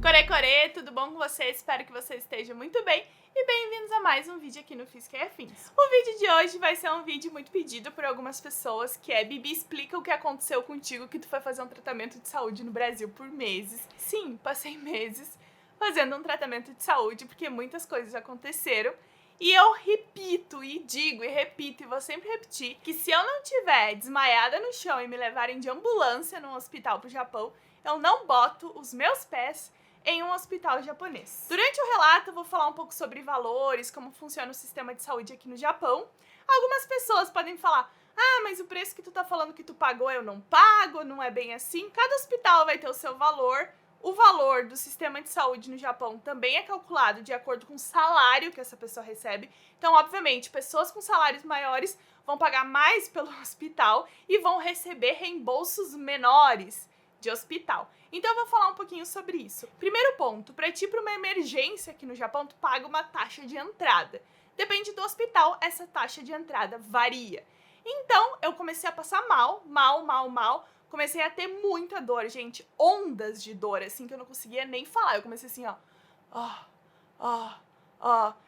Core, tudo bom com você? Espero que você esteja muito bem e bem-vindos a mais um vídeo aqui no Física e Afins. O vídeo de hoje vai ser um vídeo muito pedido por algumas pessoas, que é: Bibi, explica o que aconteceu contigo que tu foi fazer um tratamento de saúde no Brasil por meses. Sim, passei meses fazendo um tratamento de saúde porque muitas coisas aconteceram. E eu repito e digo e repito e vou sempre repetir que se eu não tiver desmaiada no chão e me levarem de ambulância num hospital pro Japão, eu não boto os meus pés em um hospital japonês. Durante o relato eu vou falar um pouco sobre valores, como funciona o sistema de saúde aqui no Japão. Algumas pessoas podem falar: ah, mas o preço que tu tá falando que tu pagou eu não pago, não é bem assim. Cada hospital vai ter o seu valor. O valor do sistema de saúde no Japão também é calculado de acordo com o salário que essa pessoa recebe. Então, obviamente, pessoas com salários maiores vão pagar mais pelo hospital e vão receber reembolsos menores de hospital. Então eu vou falar um pouquinho sobre isso. Primeiro ponto, para ti ir para uma emergência aqui no Japão, tu paga uma taxa de entrada. Depende do hospital, essa taxa de entrada varia. Então eu comecei a passar mal. Comecei a ter muita dor, gente, ondas de dor, assim, que eu não conseguia nem falar. Eu comecei assim,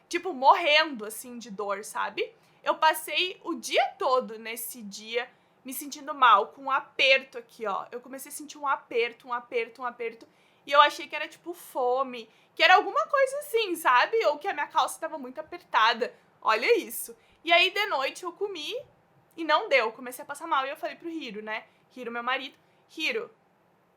tipo, morrendo, assim, de dor, sabe? Eu passei o dia todo nesse dia me sentindo mal, com um aperto aqui, ó. Eu comecei a sentir um aperto, e eu achei que era, tipo, fome, que era alguma coisa assim, sabe? Ou que a minha calça tava muito apertada. Olha isso. E aí, de noite, eu comi e não deu. Comecei a passar mal e eu falei pro Hiro, né? Hiro, meu marido: Hiro,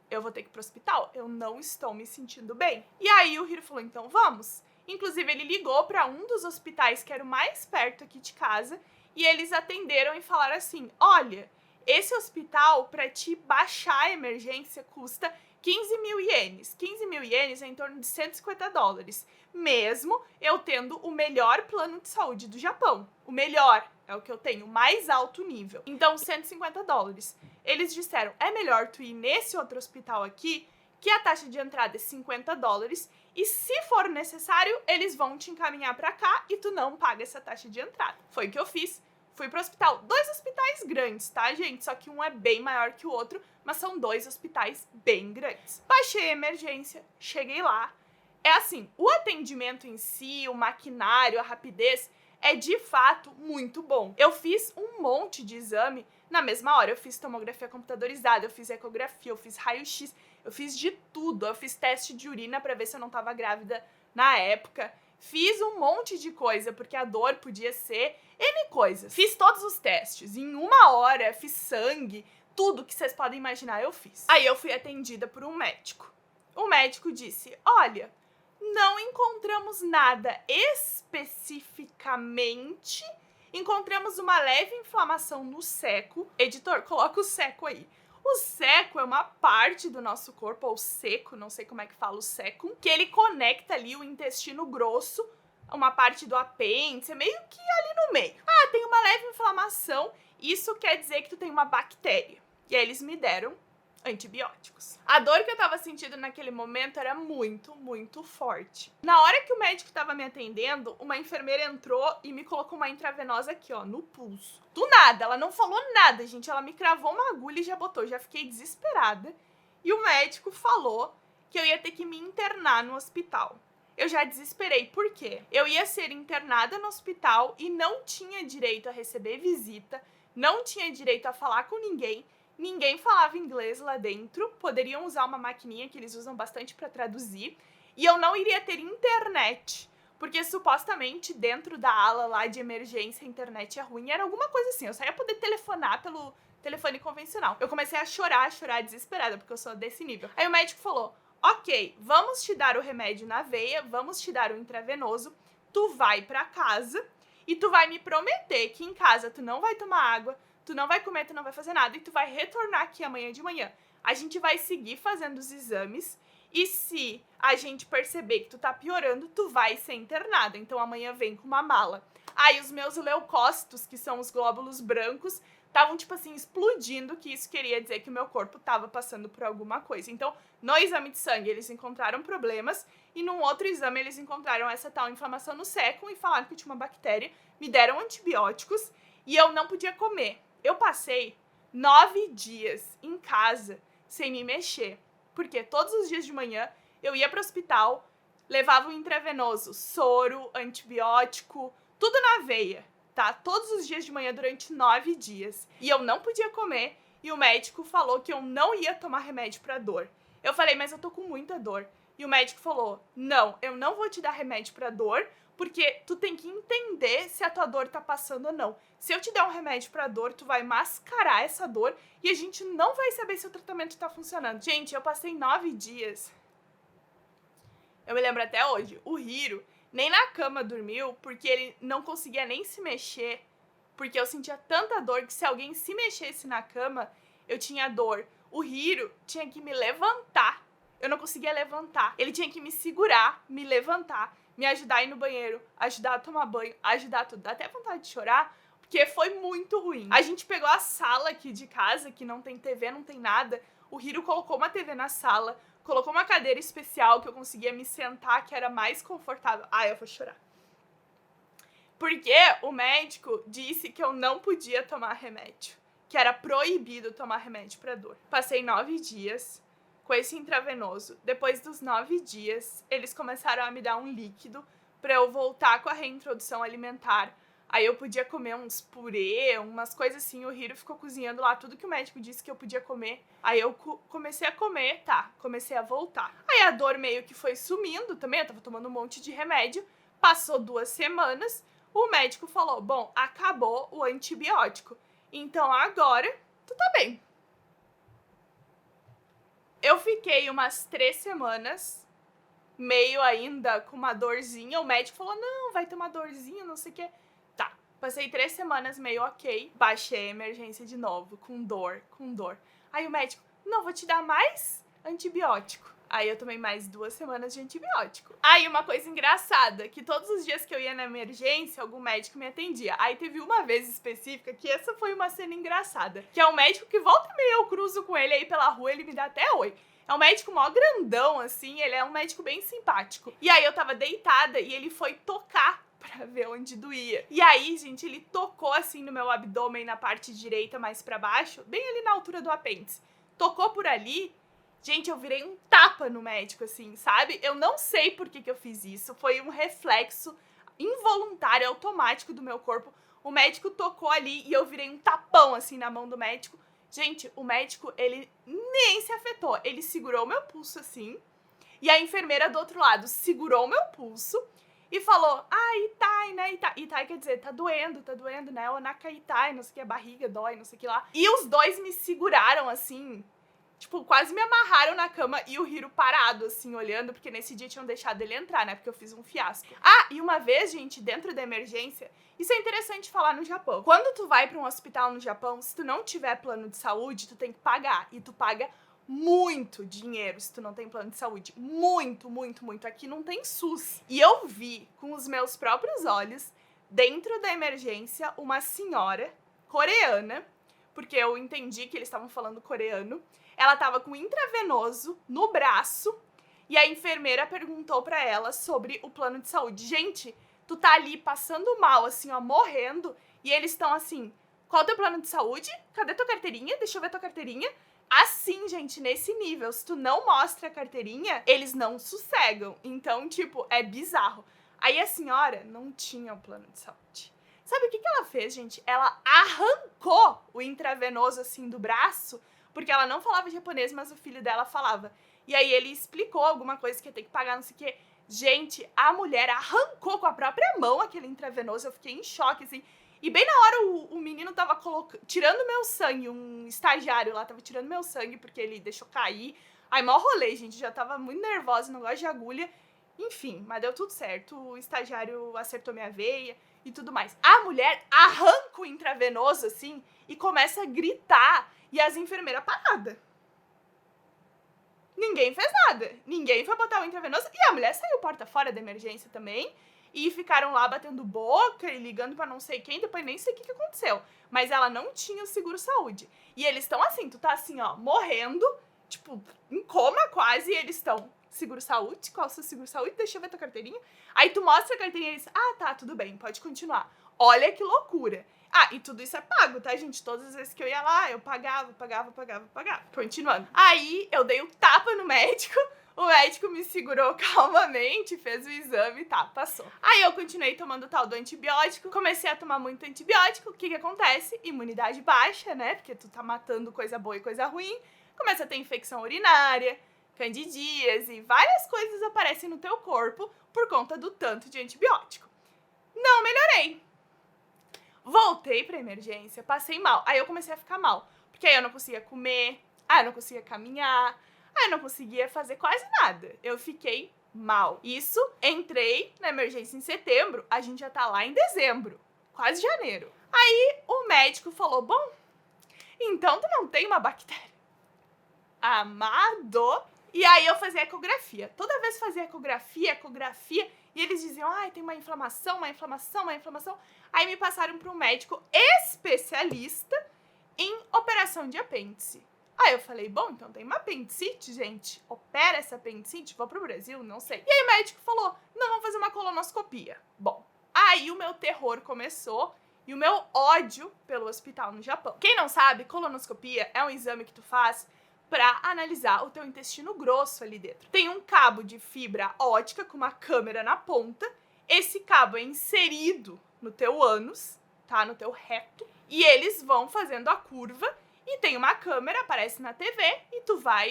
eu vou ter que ir pro hospital, eu não estou me sentindo bem. E aí o Hiro falou: então vamos. Inclusive ele ligou para um dos hospitais que era o mais perto aqui de casa e eles atenderam e falaram assim: olha, esse hospital, para te baixar a emergência, custa 15 mil ienes. 15 mil ienes é em torno de $150, mesmo eu tendo o melhor plano de saúde do Japão. O melhor, é o que eu tenho, o mais alto nível. Então, $150. Eles disseram: é melhor tu ir nesse outro hospital aqui, que a taxa de entrada é $50, e se for necessário, eles vão te encaminhar pra cá e tu não paga essa taxa de entrada. Foi o que eu fiz. Fui pro hospital. 2 hospitais grandes, tá, gente? Só que um é bem maior que o outro, mas são 2 hospitais bem grandes. Baixei a emergência, cheguei lá. É assim, o atendimento em si, o maquinário, a rapidez é de fato muito bom. Eu fiz um monte de exame na mesma hora. Eu fiz tomografia computadorizada, eu fiz ecografia, eu fiz raio-x, eu fiz de tudo. Eu fiz teste de urina pra ver se eu não tava grávida na época. Fiz um monte de coisa, porque a dor podia ser N coisas. Fiz todos os testes, em 1 hora, fiz sangue, tudo que vocês podem imaginar eu fiz. Aí eu fui atendida por um médico. O médico disse: olha, não encontramos nada especificamente, encontramos uma leve inflamação no seco. Editor, coloca o seco aí. O seco é uma parte do nosso corpo, ou seco, não sei como é que fala o seco, que ele conecta ali o intestino grosso, uma parte do apêndice, meio que ali no meio. Ah, tem uma leve inflamação, isso quer dizer que tu tem uma bactéria. E aí eles me deram antibióticos. A dor que eu tava sentindo naquele momento era muito, muito forte. Na hora que o médico tava me atendendo, uma enfermeira entrou e me colocou uma intravenosa aqui, ó, no pulso. Do nada, ela não falou nada, gente. Ela me cravou uma agulha e já botou. Já fiquei desesperada. E o médico falou que eu ia ter que me internar no hospital. Eu já desesperei, por quê? Eu ia ser internada no hospital e não tinha direito a receber visita, não tinha direito a falar com ninguém. Ninguém falava inglês lá dentro, poderiam usar uma maquininha que eles usam bastante para traduzir, e eu não iria ter internet, porque supostamente dentro da ala lá de emergência a internet é ruim, era alguma coisa assim, eu só ia poder telefonar pelo telefone convencional. Eu comecei a chorar desesperada, porque eu sou desse nível. Aí o médico falou: ok, vamos te dar o remédio na veia, vamos te dar o intravenoso, tu vai pra casa e tu vai me prometer que em casa tu não vai tomar água, tu não vai comer, tu não vai fazer nada e tu vai retornar aqui amanhã de manhã. A gente vai seguir fazendo os exames e se a gente perceber que tu tá piorando, tu vai ser internada. Então amanhã vem com uma mala. Aí os meus leucócitos, que são os glóbulos brancos, estavam tipo assim explodindo, que isso queria dizer que o meu corpo tava passando por alguma coisa. Então, no exame de sangue eles encontraram problemas e num outro exame eles encontraram essa tal inflamação no seco e falaram que tinha uma bactéria, me deram antibióticos e eu não podia comer. Eu passei 9 dias em casa sem me mexer, porque todos os dias de manhã Eu ia pro hospital, levava um intravenoso, soro, antibiótico, tudo na veia, tá? Todos os dias de manhã durante 9 dias. E eu não podia comer e o médico falou que eu não ia tomar remédio pra dor. Eu falei, mas eu tô com muita dor. E o médico falou, não, eu não vou te dar remédio pra dor, porque tu tem que entender se a tua dor tá passando ou não. Se eu te der um remédio pra dor, tu vai mascarar essa dor e a gente não vai saber se o tratamento tá funcionando. Gente, eu passei 9 dias. Eu me lembro até hoje, o Hiro nem na cama dormiu porque ele não conseguia nem se mexer, porque eu sentia tanta dor que se alguém se mexesse na cama, eu tinha dor. O Hiro tinha que me levantar, eu não conseguia levantar. Ele tinha que me segurar, me levantar, me ajudar a ir no banheiro, ajudar a tomar banho, ajudar tudo. Dá até vontade de chorar, porque foi muito ruim. A gente pegou a sala aqui de casa, que não tem TV, não tem nada. O Hiro colocou uma TV na sala, colocou uma cadeira especial que eu conseguia me sentar, que era mais confortável. Ai, eu vou chorar. Porque o médico disse que eu não podia tomar remédio, que era proibido tomar remédio para dor. Passei 9 dias com esse intravenoso. Depois dos 9 dias, eles começaram a me dar um líquido para eu voltar com a reintrodução alimentar. Aí eu podia comer uns purê, umas coisas assim. O Hiro ficou cozinhando lá tudo que o médico disse que eu podia comer. Aí eu comecei a comer, tá, comecei a voltar. Aí a dor meio que foi sumindo também, eu tava tomando um monte de remédio. Passou 2 semanas, o médico falou, bom, acabou o antibiótico. Então agora, tu tá bem. Eu fiquei umas 3 semanas, meio ainda com uma dorzinha. O médico falou, não, vai ter uma dorzinha, não sei o quê. Tá, passei 3 semanas meio ok, baixei a emergência de novo, com dor. Aí o médico, não, vou te dar mais antibiótico. Aí eu tomei mais 2 semanas de antibiótico. Aí uma coisa engraçada, que todos os dias que eu ia na emergência, algum médico me atendia. Aí teve uma vez específica, que essa foi uma cena engraçada, que é um médico que volta e meia eu cruzo com ele aí pela rua, ele me dá até oi. É um médico mó grandão, assim, ele é um médico bem simpático. E aí eu tava deitada e ele foi tocar pra ver onde doía. E aí, gente, ele tocou assim no meu abdômen, na parte direita mais pra baixo, bem ali na altura do apêndice. Tocou por ali. Gente, eu virei um tapa no médico, assim, sabe? Eu não sei por que eu fiz isso. Foi um reflexo involuntário, automático do meu corpo. O médico tocou ali e eu virei um tapão, assim, na mão do médico. Gente, o médico, ele nem se afetou. Ele segurou o meu pulso, assim. E a enfermeira do outro lado segurou o meu pulso e falou, Itai, né? Itai quer dizer, tá doendo, né? Onaka Itai, não sei o que, a barriga dói, não sei o que lá. E os dois me seguraram, assim... Tipo, quase me amarraram na cama e o Hiro parado, assim, olhando, porque nesse dia tinham deixado ele entrar, né? Porque eu fiz um fiasco. Ah, e uma vez, gente, dentro da emergência, isso é interessante falar no Japão. Quando tu vai pra um hospital no Japão, se tu não tiver plano de saúde, tu tem que pagar. E tu paga muito dinheiro se tu não tem plano de saúde. Muito, muito, muito. Aqui não tem SUS. E eu vi com os meus próprios olhos, dentro da emergência, uma senhora coreana, porque eu entendi que eles estavam falando coreano. Ela tava com intravenoso no braço e a enfermeira perguntou pra ela sobre o plano de saúde. Gente, tu tá ali passando mal, assim, ó, morrendo, e eles estão assim, qual é o teu plano de saúde? Cadê tua carteirinha? Deixa eu ver tua carteirinha. Assim, gente, nesse nível, se tu não mostra a carteirinha, eles não sossegam. Então, tipo, é bizarro. Aí a senhora não tinha o plano de saúde. Sabe o que ela fez, gente? Ela arrancou o intravenoso, assim, do braço, porque ela não falava japonês, mas o filho dela falava. E aí ele explicou alguma coisa que ia ter que pagar, não sei o quê. Gente, a mulher arrancou com a própria mão aquele intravenoso, eu fiquei em choque, assim. E bem na hora o menino tava tirando meu sangue, um estagiário lá tava tirando meu sangue, porque ele deixou cair. Aí, mó rolê, gente, já tava muito nervosa, não gosto de agulha. Enfim, mas deu tudo certo, o estagiário acertou minha veia e tudo mais. A mulher arranca o intravenoso, assim, e começa a gritar. E as enfermeiras paradas. Ninguém fez nada. Ninguém foi botar o intravenoso. E a mulher saiu porta fora da emergência também. E ficaram lá batendo boca e ligando pra não sei quem. Depois nem sei o que aconteceu. Mas ela não tinha o seguro-saúde. E eles estão assim, tu tá assim, ó, morrendo. Tipo, em coma quase. E eles estão, seguro-saúde? Qual é o seu seguro-saúde? Deixa eu ver tua carteirinha. Aí tu mostra a carteirinha e eles, tá, tudo bem, pode continuar. Olha que loucura. E tudo isso é pago, tá, gente? Todas as vezes que eu ia lá, eu pagava. Continuando. Aí, eu dei um tapa no médico, O médico me segurou calmamente, fez o exame e tá, passou. Aí eu continuei tomando o tal do antibiótico, comecei a tomar muito antibiótico. O que acontece? Imunidade baixa, né? Porque tu tá matando coisa boa e coisa ruim. Começa a ter infecção urinária, candidíase, várias coisas aparecem no teu corpo por conta do tanto de antibiótico. Não melhorei. Voltei pra emergência, passei mal. Aí eu comecei a ficar mal, porque aí eu não conseguia comer, aí eu não conseguia caminhar, aí eu não conseguia fazer quase nada. Eu fiquei mal. Isso, entrei na emergência em setembro, a gente já tá lá em dezembro, quase janeiro. Aí o médico falou, bom, então tu não tem uma bactéria. Amado! E aí eu fazia ecografia. Toda vez fazia ecografia, e eles diziam, ai, tem uma inflamação. Aí me passaram para um médico especialista em operação de apêndice. Aí eu falei, bom, então tem uma apendicite, gente. Opera essa apendicite, vou pro Brasil, não sei. E aí o médico falou, não, vamos fazer uma colonoscopia. Bom, aí o meu terror começou e o meu ódio pelo hospital no Japão. Quem não sabe, colonoscopia é um exame que tu faz para analisar o teu intestino grosso ali dentro. Tem um cabo de fibra óptica com uma câmera na ponta. Esse cabo é inserido no teu ânus, tá? No teu reto. E eles vão fazendo a curva e tem uma câmera, aparece na TV e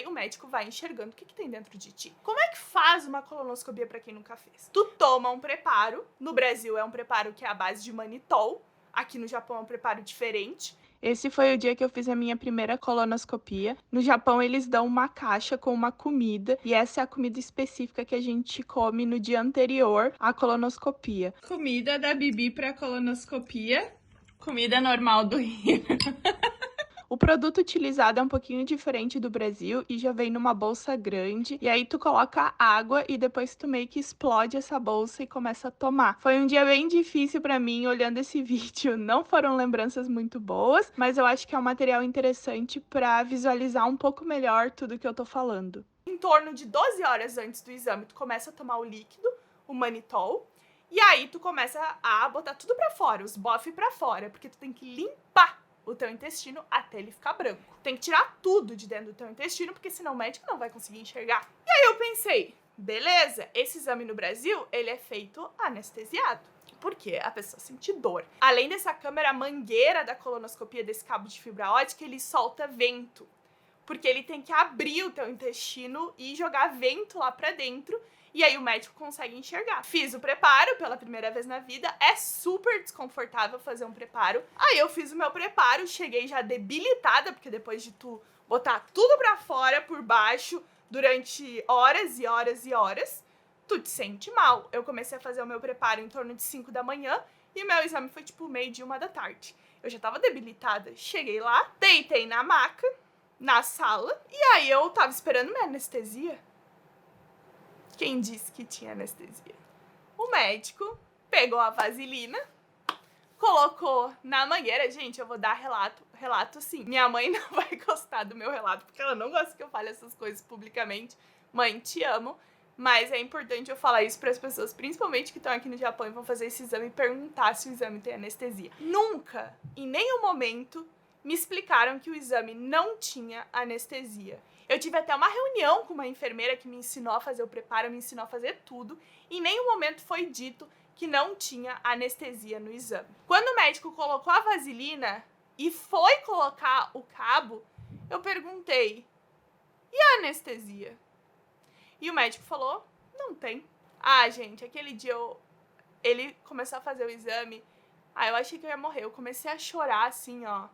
o médico vai enxergando o que tem dentro de ti. Como é que faz uma colonoscopia para quem nunca fez? Tu toma um preparo. No Brasil é um preparo que é à base de manitol. Aqui no Japão é um preparo diferente. Esse foi o dia que eu fiz a minha primeira colonoscopia. No Japão, eles dão uma caixa com uma comida, e essa é a comida específica que a gente come no dia anterior à colonoscopia. Comida da Bibi para colonoscopia, comida normal do Rio. O produto utilizado é um pouquinho diferente do Brasil e já vem numa bolsa grande. E aí tu coloca água e depois tu meio que explode essa bolsa e começa a tomar. Foi um dia bem difícil pra mim olhando esse vídeo. Não foram lembranças muito boas, mas eu acho que é um material interessante pra visualizar um pouco melhor tudo que eu tô falando. Em torno de 12 horas antes do exame, tu começa a tomar o líquido, o manitol. E aí tu começa a botar tudo pra fora, os bofs pra fora, porque tu tem que limpar o teu intestino até ele ficar branco. Tem que tirar tudo de dentro do teu intestino, porque senão o médico não vai conseguir enxergar. E aí eu pensei, beleza, esse exame no Brasil, ele é feito anestesiado. Porque a pessoa sente dor. Além dessa câmera mangueira da colonoscopia, desse cabo de fibra óptica, ele solta vento. Porque ele tem que abrir o teu intestino e jogar vento lá pra dentro. E aí o médico consegue enxergar. Fiz o preparo pela primeira vez na vida. É super desconfortável fazer um preparo. Aí eu fiz o meu preparo, cheguei já debilitada, porque depois de tu botar tudo pra fora, por baixo, durante horas e horas e horas, tu te sente mal. Eu comecei a fazer o meu preparo em torno de 5 da manhã e o meu exame foi tipo meio-dia, 1 da tarde. Eu já tava debilitada. Cheguei lá, deitei na maca, na sala, e aí eu tava esperando minha anestesia. Quem disse que tinha anestesia? O médico pegou a vaselina, colocou na mangueira. Gente, eu vou dar relato sim. Minha mãe não vai gostar do meu relato, porque ela não gosta que eu fale essas coisas publicamente. Mãe, te amo. Mas é importante eu falar isso para as pessoas, principalmente que estão aqui no Japão e vão fazer esse exame e perguntar se o exame tem anestesia. Nunca, em nenhum momento, me explicaram que o exame não tinha anestesia. Eu tive até uma reunião com uma enfermeira que me ensinou a fazer o preparo, me ensinou a fazer tudo. Em nenhum momento foi dito que não tinha anestesia no exame. Quando o médico colocou a vaselina e foi colocar o cabo, eu perguntei, e a anestesia? E o médico falou, não tem. Ah, gente, aquele dia ele começou a fazer o exame, eu achei que eu ia morrer. Eu comecei a chorar assim, ó.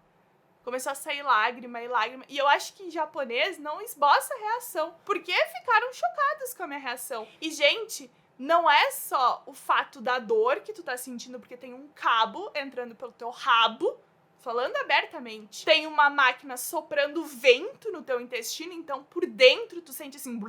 Começou a sair lágrima e lágrima. E eu acho que em japonês não esboça a reação. Porque ficaram chocados com a minha reação. E, gente, não é só o fato da dor que tu tá sentindo porque tem um cabo entrando pelo teu rabo, falando abertamente. Tem uma máquina soprando vento no teu intestino, então por dentro tu sente assim...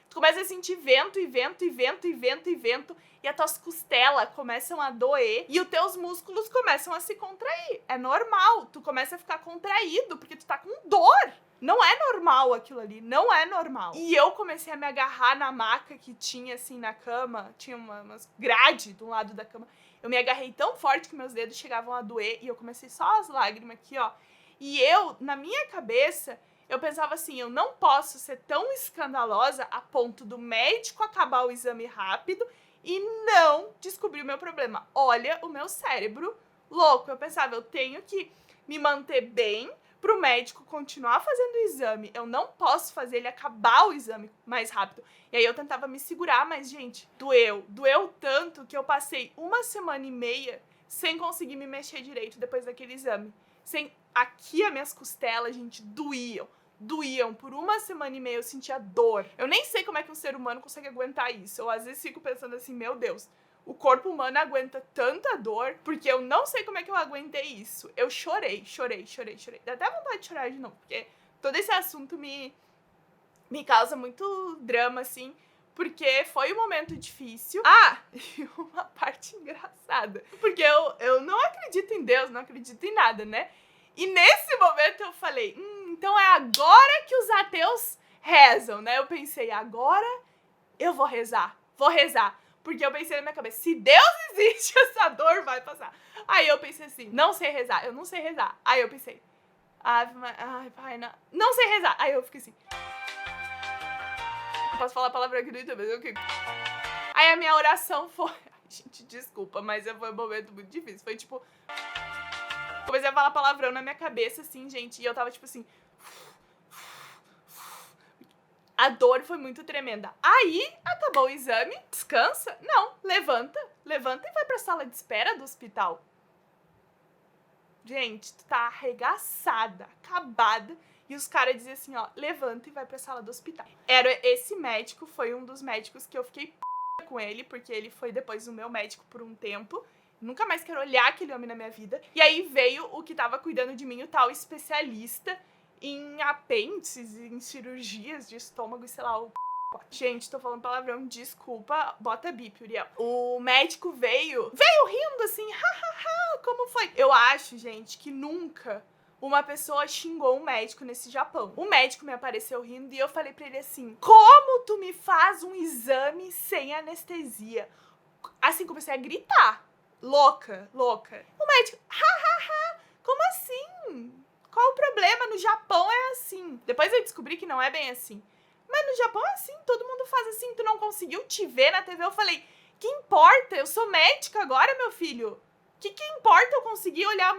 Tu começa a sentir vento e vento e vento e vento e vento, e as tuas costelas começam a doer e os teus músculos começam a se contrair. É normal, tu começa a ficar contraído porque tu tá com dor. Não é normal aquilo ali, não é normal. E eu comecei a me agarrar na maca que tinha assim na cama, tinha umas grade do lado da cama. Eu me agarrei tão forte que meus dedos chegavam a doer e eu comecei só as lágrimas aqui, ó. E eu, na minha cabeça, eu pensava assim, eu não posso ser tão escandalosa a ponto do médico acabar o exame rápido e não descobrir o meu problema. Olha o meu cérebro louco. Eu pensava, eu tenho que me manter bem pro médico continuar fazendo o exame. Eu não posso fazer ele acabar o exame mais rápido. E aí eu tentava me segurar, mas, gente, doeu. Doeu tanto que eu passei 1,5 sem conseguir me mexer direito depois daquele exame. Aqui as minhas costelas, gente, doíam. Por 1,5 eu sentia dor. Eu nem sei como é que um ser humano consegue aguentar isso. Eu às vezes fico pensando assim, meu Deus, o corpo humano aguenta tanta dor, porque eu não sei como é que eu aguentei isso. Eu chorei. Dá até vontade de chorar de novo, porque todo esse assunto me causa muito drama, assim, porque foi um momento difícil. Ah, e uma parte engraçada, porque eu não acredito em Deus, não acredito em nada, né? E nesse momento eu falei, então é agora que os ateus rezam, né? Eu pensei, agora eu vou rezar. Porque eu pensei na minha cabeça, se Deus existe, essa dor vai passar. Aí eu pensei assim, eu não sei rezar. Aí eu pensei, ai, pai, não sei rezar. Aí eu fiquei assim, não posso falar a palavra aqui no YouTube, mas eu fiquei... Aí a minha oração foi, gente, desculpa, mas foi um momento muito difícil. Foi tipo, comecei a falar palavrão na minha cabeça, assim, gente, e eu tava tipo assim... A dor foi muito tremenda. Aí, acabou o exame, descansa? Não, levanta e vai pra sala de espera do hospital. Gente, tu tá arregaçada, acabada, e os caras diziam assim, ó, levanta e vai pra sala do hospital. Esse médico foi um dos médicos que eu fiquei com ele, porque ele foi depois o meu médico por um tempo. Nunca mais quero olhar aquele homem na minha vida. E aí veio o que tava cuidando de mim, o tal especialista em apêndices, em cirurgias de estômago e sei lá, o... Gente, tô falando palavrão, desculpa, bota bip, Uriel. O médico veio rindo assim, hahaha, como foi? Eu acho, gente, que nunca uma pessoa xingou um médico nesse Japão. O médico me apareceu rindo e eu falei pra ele assim, como tu me faz um exame sem anestesia? Assim, comecei a gritar, louca. O médico, hahaha, como assim? Qual o problema? No Japão é assim. Depois eu descobri que não é bem assim. Mas no Japão é assim, todo mundo faz assim. Tu não conseguiu te ver na TV? Eu falei, que importa? Eu sou médica agora, meu filho. Que importa eu conseguir olhar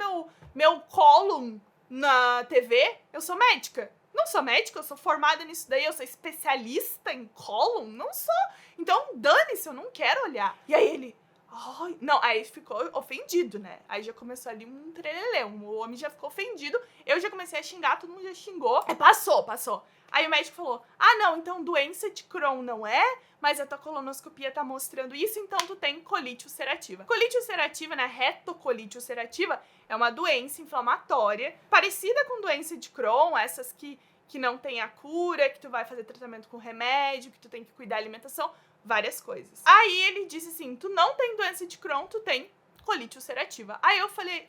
meu cólon na TV? Eu sou médica. Não sou médica, eu sou formada nisso daí, eu sou especialista em cólon? Não sou. Então, dane-se, eu não quero olhar. E aí ele... Ai, não, aí ficou ofendido, né? Aí já começou ali um trelelê, o homem já ficou ofendido, eu já comecei a xingar, todo mundo já xingou. Passou. Aí o médico falou, não, então doença de Crohn não é, mas a tua colonoscopia tá mostrando isso, então tu tem colite ulcerativa. Colite ulcerativa, né, retocolite ulcerativa, é uma doença inflamatória, parecida com doença de Crohn, essas que não tem a cura, que tu vai fazer tratamento com remédio, que tu tem que cuidar da alimentação, várias coisas. Aí ele disse assim, tu não tem doença de Crohn, tu tem colite ulcerativa. Aí eu falei,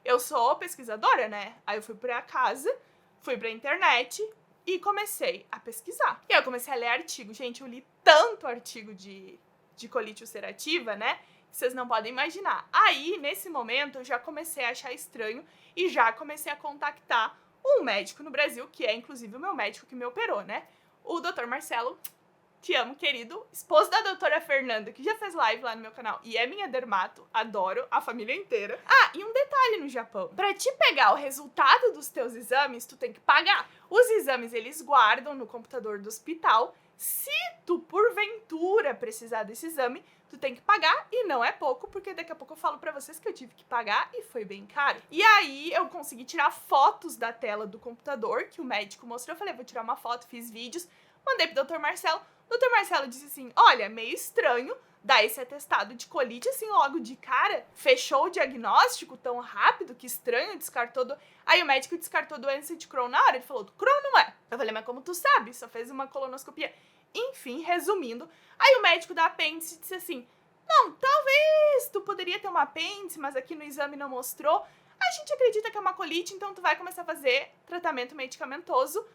eu sou pesquisadora, né? Aí eu fui pra casa, fui pra internet e comecei a pesquisar. E aí eu comecei a ler artigo. Gente, eu li tanto artigo de colite ulcerativa, né? Que vocês não podem imaginar. Aí, nesse momento, eu já comecei a achar estranho e já comecei a contactar um médico no Brasil, que é inclusive o meu médico que me operou, né? O Dr. Marcelo, te amo, querido, esposo da doutora Fernanda, que já fez live lá no meu canal e é minha dermato, adoro, a família inteira. E um detalhe no Japão, pra te pegar o resultado dos teus exames, tu tem que pagar. Os exames, eles guardam no computador do hospital. Se tu, porventura, precisar desse exame, tu tem que pagar, e não é pouco, porque daqui a pouco eu falo pra vocês que eu tive que pagar e foi bem caro. E aí eu consegui tirar fotos da tela do computador que o médico mostrou, eu falei, vou tirar uma foto, fiz vídeos, mandei pro Dr. Marcelo. O Dr. Marcelo disse assim, olha, meio estranho dar esse atestado de colite assim logo de cara. Fechou o diagnóstico tão rápido, que estranho, descartou Aí o médico descartou doença de Crohn na hora, ele falou, Crohn não é. Eu falei, mas como tu sabe? Só fez uma colonoscopia. Enfim, resumindo, aí o médico da apêndice disse assim, não, talvez tu poderia ter uma apêndice, mas aqui no exame não mostrou. A gente acredita que é uma colite, então tu vai começar a fazer tratamento medicamentoso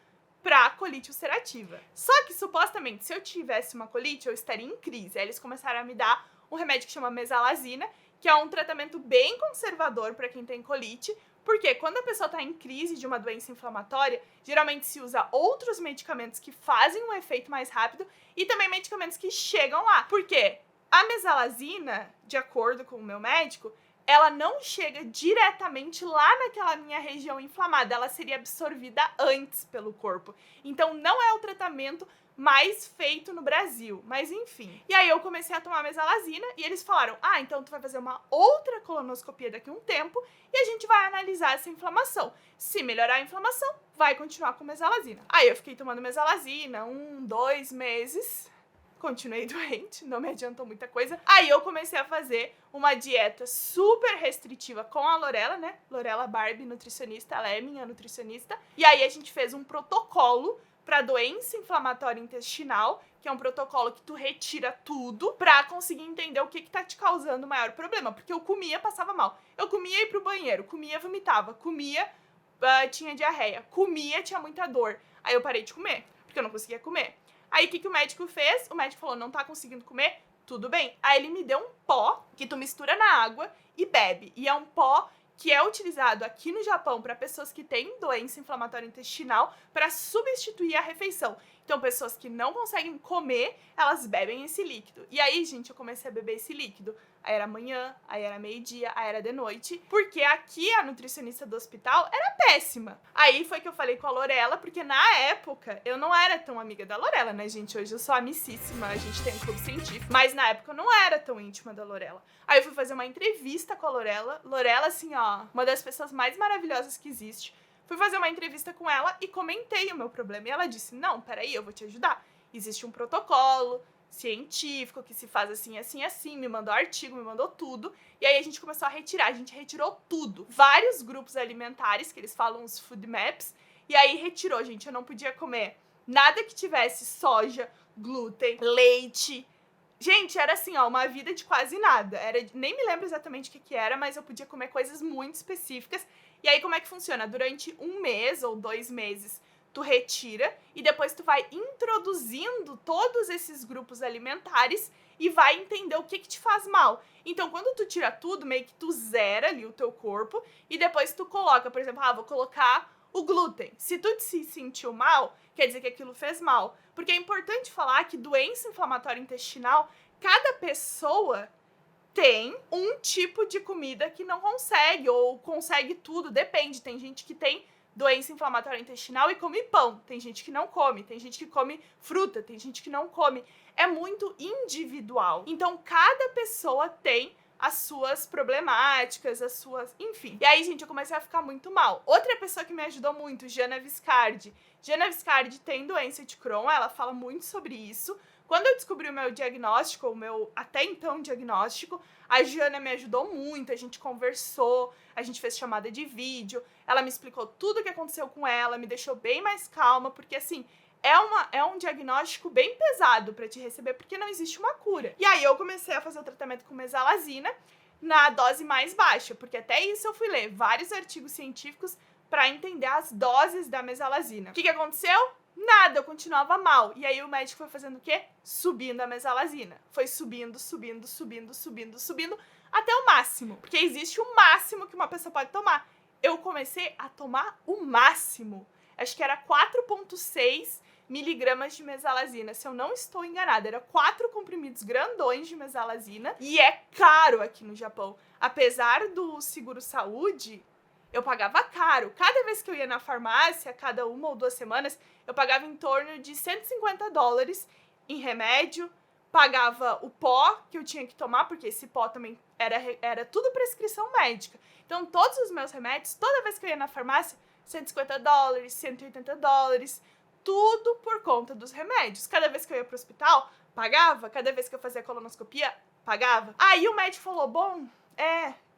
pra colite ulcerativa. Só que, supostamente, se eu tivesse uma colite, eu estaria em crise. Aí eles começaram a me dar um remédio que chama mesalazina, que é um tratamento bem conservador pra quem tem colite, Porque quando a pessoa está em crise de uma doença inflamatória, geralmente se usa outros medicamentos que fazem um efeito mais rápido e também medicamentos que chegam lá. Por quê? A mesalazina, de acordo com o meu médico, ela não chega diretamente lá naquela minha região inflamada, ela seria absorvida antes pelo corpo. Então não é o tratamento mais feito no Brasil, mas enfim. E aí eu comecei a tomar mesalazina e eles falaram, então tu vai fazer uma outra colonoscopia daqui a um tempo e a gente vai analisar essa inflamação. Se melhorar a inflamação, vai continuar com mesalazina. Aí eu fiquei tomando mesalazina 2 meses, continuei doente, não me adiantou muita coisa. Aí eu comecei a fazer uma dieta super restritiva com a Lorela, né? Lorela Barbie, nutricionista, ela é minha nutricionista. E aí a gente fez um protocolo para doença inflamatória intestinal, que é um protocolo que tu retira tudo pra conseguir entender o que tá te causando o maior problema. Porque eu comia, passava mal. Eu comia, ia pro banheiro, comia, vomitava, comia, tinha diarreia, comia, tinha muita dor. Aí eu parei de comer, porque eu não conseguia comer. Aí o que o médico fez? O médico falou, não tá conseguindo comer? Tudo bem. Aí ele me deu um pó que tu mistura na água e bebe. E é um pó que é utilizado aqui no Japão para pessoas que têm doença inflamatória intestinal para substituir a refeição. Então, pessoas que não conseguem comer, elas bebem esse líquido. E aí, gente, eu comecei a beber esse líquido. Aí era manhã, aí era meio-dia, aí era de noite. Porque aqui a nutricionista do hospital era péssima. Aí foi que eu falei com a Lorela, porque na época eu não era tão amiga da Lorela, né, gente? Hoje eu sou amicíssima, a gente tem um clube científico. Mas na época eu não era tão íntima da Lorela. Aí eu fui fazer uma entrevista com a Lorela. Lorela, assim, ó, uma das pessoas mais maravilhosas que existe. Fui fazer uma entrevista com ela e comentei o meu problema. E ela disse, não, peraí, eu vou te ajudar. Existe um protocolo científico que se faz assim, assim, assim. Me mandou artigo, me mandou tudo. E aí a gente começou a retirar. A gente retirou tudo. Vários grupos alimentares, que eles falam os food maps. E aí retirou, gente. Eu não podia comer nada que tivesse soja, glúten, leite. Gente, era assim, ó, uma vida de quase nada. Nem me lembro exatamente o que era, mas eu podia comer coisas muito específicas. E aí, como é que funciona? Durante 1 mês ou 2 meses, tu retira e depois tu vai introduzindo todos esses grupos alimentares e vai entender o que te faz mal. Então, quando tu tira tudo, meio que tu zera ali o teu corpo e depois tu coloca, por exemplo, vou colocar o glúten. Se tu se sentiu mal, quer dizer que aquilo fez mal. Porque é importante falar que doença inflamatória intestinal, cada pessoa tem um tipo de comida que não consegue, ou consegue tudo, depende. Tem gente que tem doença inflamatória intestinal e come pão. Tem gente que não come, tem gente que come fruta, tem gente que não come. É muito individual. Então, cada pessoa tem as suas problemáticas, as suas... enfim. E aí, gente, eu comecei a ficar muito mal. Outra pessoa que me ajudou muito, Jana Viscardi. Jana Viscardi tem doença de Crohn, ela fala muito sobre isso. Quando eu descobri o meu diagnóstico, o meu até então diagnóstico, a Jana me ajudou muito, a gente conversou, a gente fez chamada de vídeo, ela me explicou tudo o que aconteceu com ela, me deixou bem mais calma, porque assim, é um diagnóstico bem pesado pra te receber, porque não existe uma cura. E aí eu comecei a fazer o tratamento com mesalazina na dose mais baixa, porque até isso eu fui ler vários artigos científicos pra entender as doses da mesalazina. O que aconteceu? Nada, eu continuava mal. E aí o médico foi fazendo o quê? Subindo a mesalazina. Foi subindo, subindo, subindo, subindo, subindo, até o máximo. Porque existe o máximo que uma pessoa pode tomar. Eu comecei a tomar o máximo. Acho que era 4,6 miligramas de mesalazina, se eu não estou enganada. Era 4 comprimidos grandões de mesalazina. E é caro aqui no Japão. Apesar do seguro-saúde, eu pagava caro. Cada vez que eu ia na farmácia, cada 1 ou 2 semanas, eu pagava em torno de $150 em remédio, pagava o pó que eu tinha que tomar, porque esse pó também era tudo prescrição médica. Então, todos os meus remédios, toda vez que eu ia na farmácia, $150, $180, tudo por conta dos remédios. Cada vez que eu ia pro hospital, pagava. Cada vez que eu fazia colonoscopia, pagava. Aí o médico falou, bom,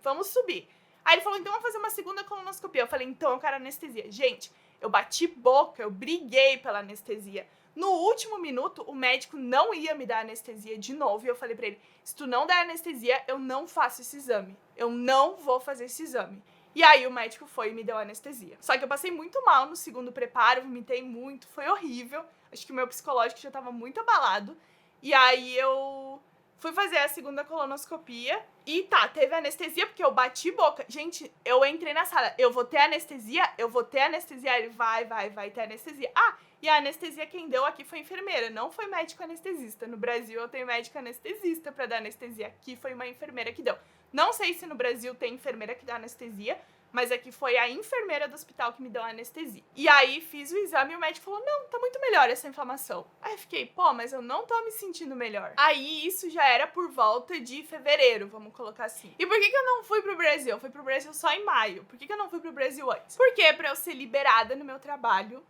vamos subir. Aí ele falou, então vamos fazer uma segunda colonoscopia. Eu falei, então eu quero anestesia. Gente, eu bati boca, eu briguei pela anestesia. No último minuto, o médico não ia me dar anestesia de novo. E eu falei pra ele, se tu não der anestesia, eu não faço esse exame. Eu não vou fazer esse exame. E aí o médico foi e me deu anestesia. Só que eu passei muito mal no segundo preparo, vomitei muito, foi horrível. Acho que o meu psicológico já tava muito abalado. E aí eu Fui fazer a segunda colonoscopia e tá, teve anestesia porque eu bati boca. Gente, eu entrei na sala, eu vou ter anestesia? Eu vou ter anestesia? Ele vai ter anestesia. Ah, e a anestesia quem deu aqui foi enfermeira, não foi médico anestesista. No Brasil eu tenho médico anestesista pra dar anestesia, aqui foi uma enfermeira que deu. Não sei se no Brasil tem enfermeira que dá anestesia, mas aqui foi a enfermeira do hospital que me deu a anestesia. E aí fiz o exame e o médico falou, não, tá muito melhor essa inflamação. Aí eu fiquei, pô, mas eu não tô me sentindo melhor. Aí isso já era por volta de fevereiro, vamos colocar assim. E por que eu não fui pro Brasil? Eu fui pro Brasil só em maio. Por que eu não fui pro Brasil antes? Porque pra eu ser liberada no meu trabalho,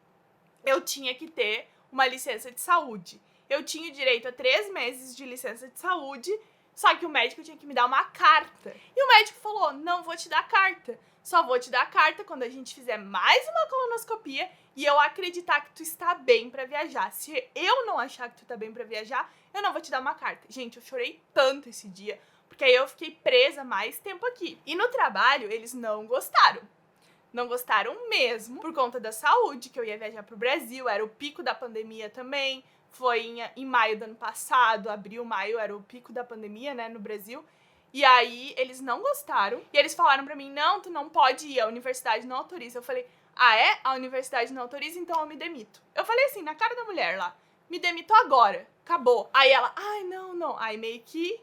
eu tinha que ter uma licença de saúde. Eu tinha direito a 3 meses de licença de saúde, só que o médico tinha que me dar uma carta. E o médico falou, não vou te dar carta. Só vou te dar a carta quando a gente fizer mais uma colonoscopia e eu acreditar que tu está bem pra viajar. Se eu não achar que tu tá bem pra viajar, eu não vou te dar uma carta. Gente, eu chorei tanto esse dia, porque aí eu fiquei presa mais tempo aqui. E no trabalho, eles não gostaram. Não gostaram mesmo, por conta da saúde, que eu ia viajar pro Brasil, era o pico da pandemia também. Foi em maio do ano passado, abril, maio, era o pico da pandemia, né, no Brasil. E aí, eles não gostaram. E eles falaram pra mim, não, tu não pode ir, a universidade não autoriza. Eu falei, ah é? A universidade não autoriza? Então eu me demito. Eu falei assim, na cara da mulher lá, me demito agora, acabou. Aí ela, ai, não. Aí meio que,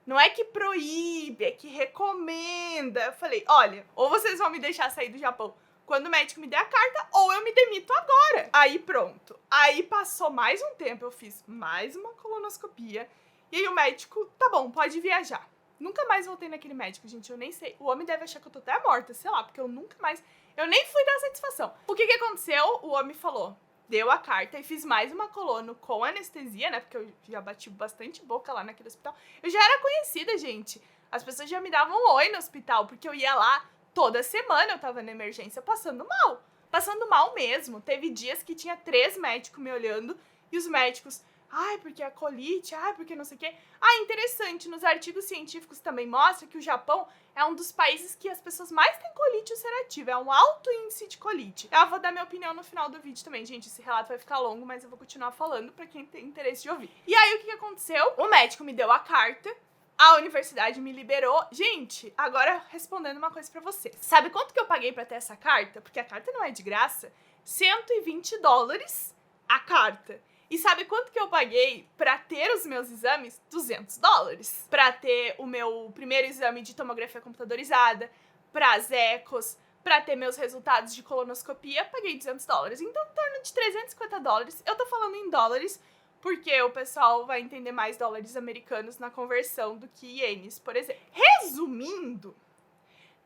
não é que proíbe, é que recomenda. Eu falei, olha, ou vocês vão me deixar sair do Japão quando o médico me der a carta, ou eu me demito agora. Aí pronto. Aí passou mais um tempo, eu fiz mais uma colonoscopia. E aí o médico, tá bom, pode viajar. Nunca mais voltei naquele médico, gente, eu nem sei. O homem deve achar que eu tô até morta, sei lá, porque eu nunca mais... Eu nem fui dar satisfação. O que aconteceu? O homem falou, deu a carta e fiz mais uma colono com anestesia, né, porque eu já bati bastante boca lá naquele hospital. Eu já era conhecida, gente. As pessoas já me davam um oi no hospital, porque eu ia lá toda semana, eu tava na emergência passando mal. Passando mal mesmo. Teve dias que tinha 3 médicos me olhando e os médicos... Ai, porque a colite, ai, porque não sei o quê. Ah, interessante, nos artigos científicos também mostra que o Japão é um dos países que as pessoas mais têm colite ulcerativa, é um alto índice de colite. Eu vou dar minha opinião no final do vídeo também, gente, esse relato vai ficar longo, mas eu vou continuar falando pra quem tem interesse de ouvir. E aí, o que aconteceu? O médico me deu a carta, a universidade me liberou. Gente, agora respondendo uma coisa pra vocês. Sabe quanto que eu paguei pra ter essa carta? Porque a carta não é de graça. $120 a carta. E sabe quanto que eu paguei pra ter os meus exames? $200. Pra ter o meu primeiro exame de tomografia computadorizada, pras ecos, pra ter meus resultados de colonoscopia, paguei $200. Então, em torno de $350. Eu tô falando em dólares, porque o pessoal vai entender mais dólares americanos na conversão do que ienes, por exemplo. Resumindo,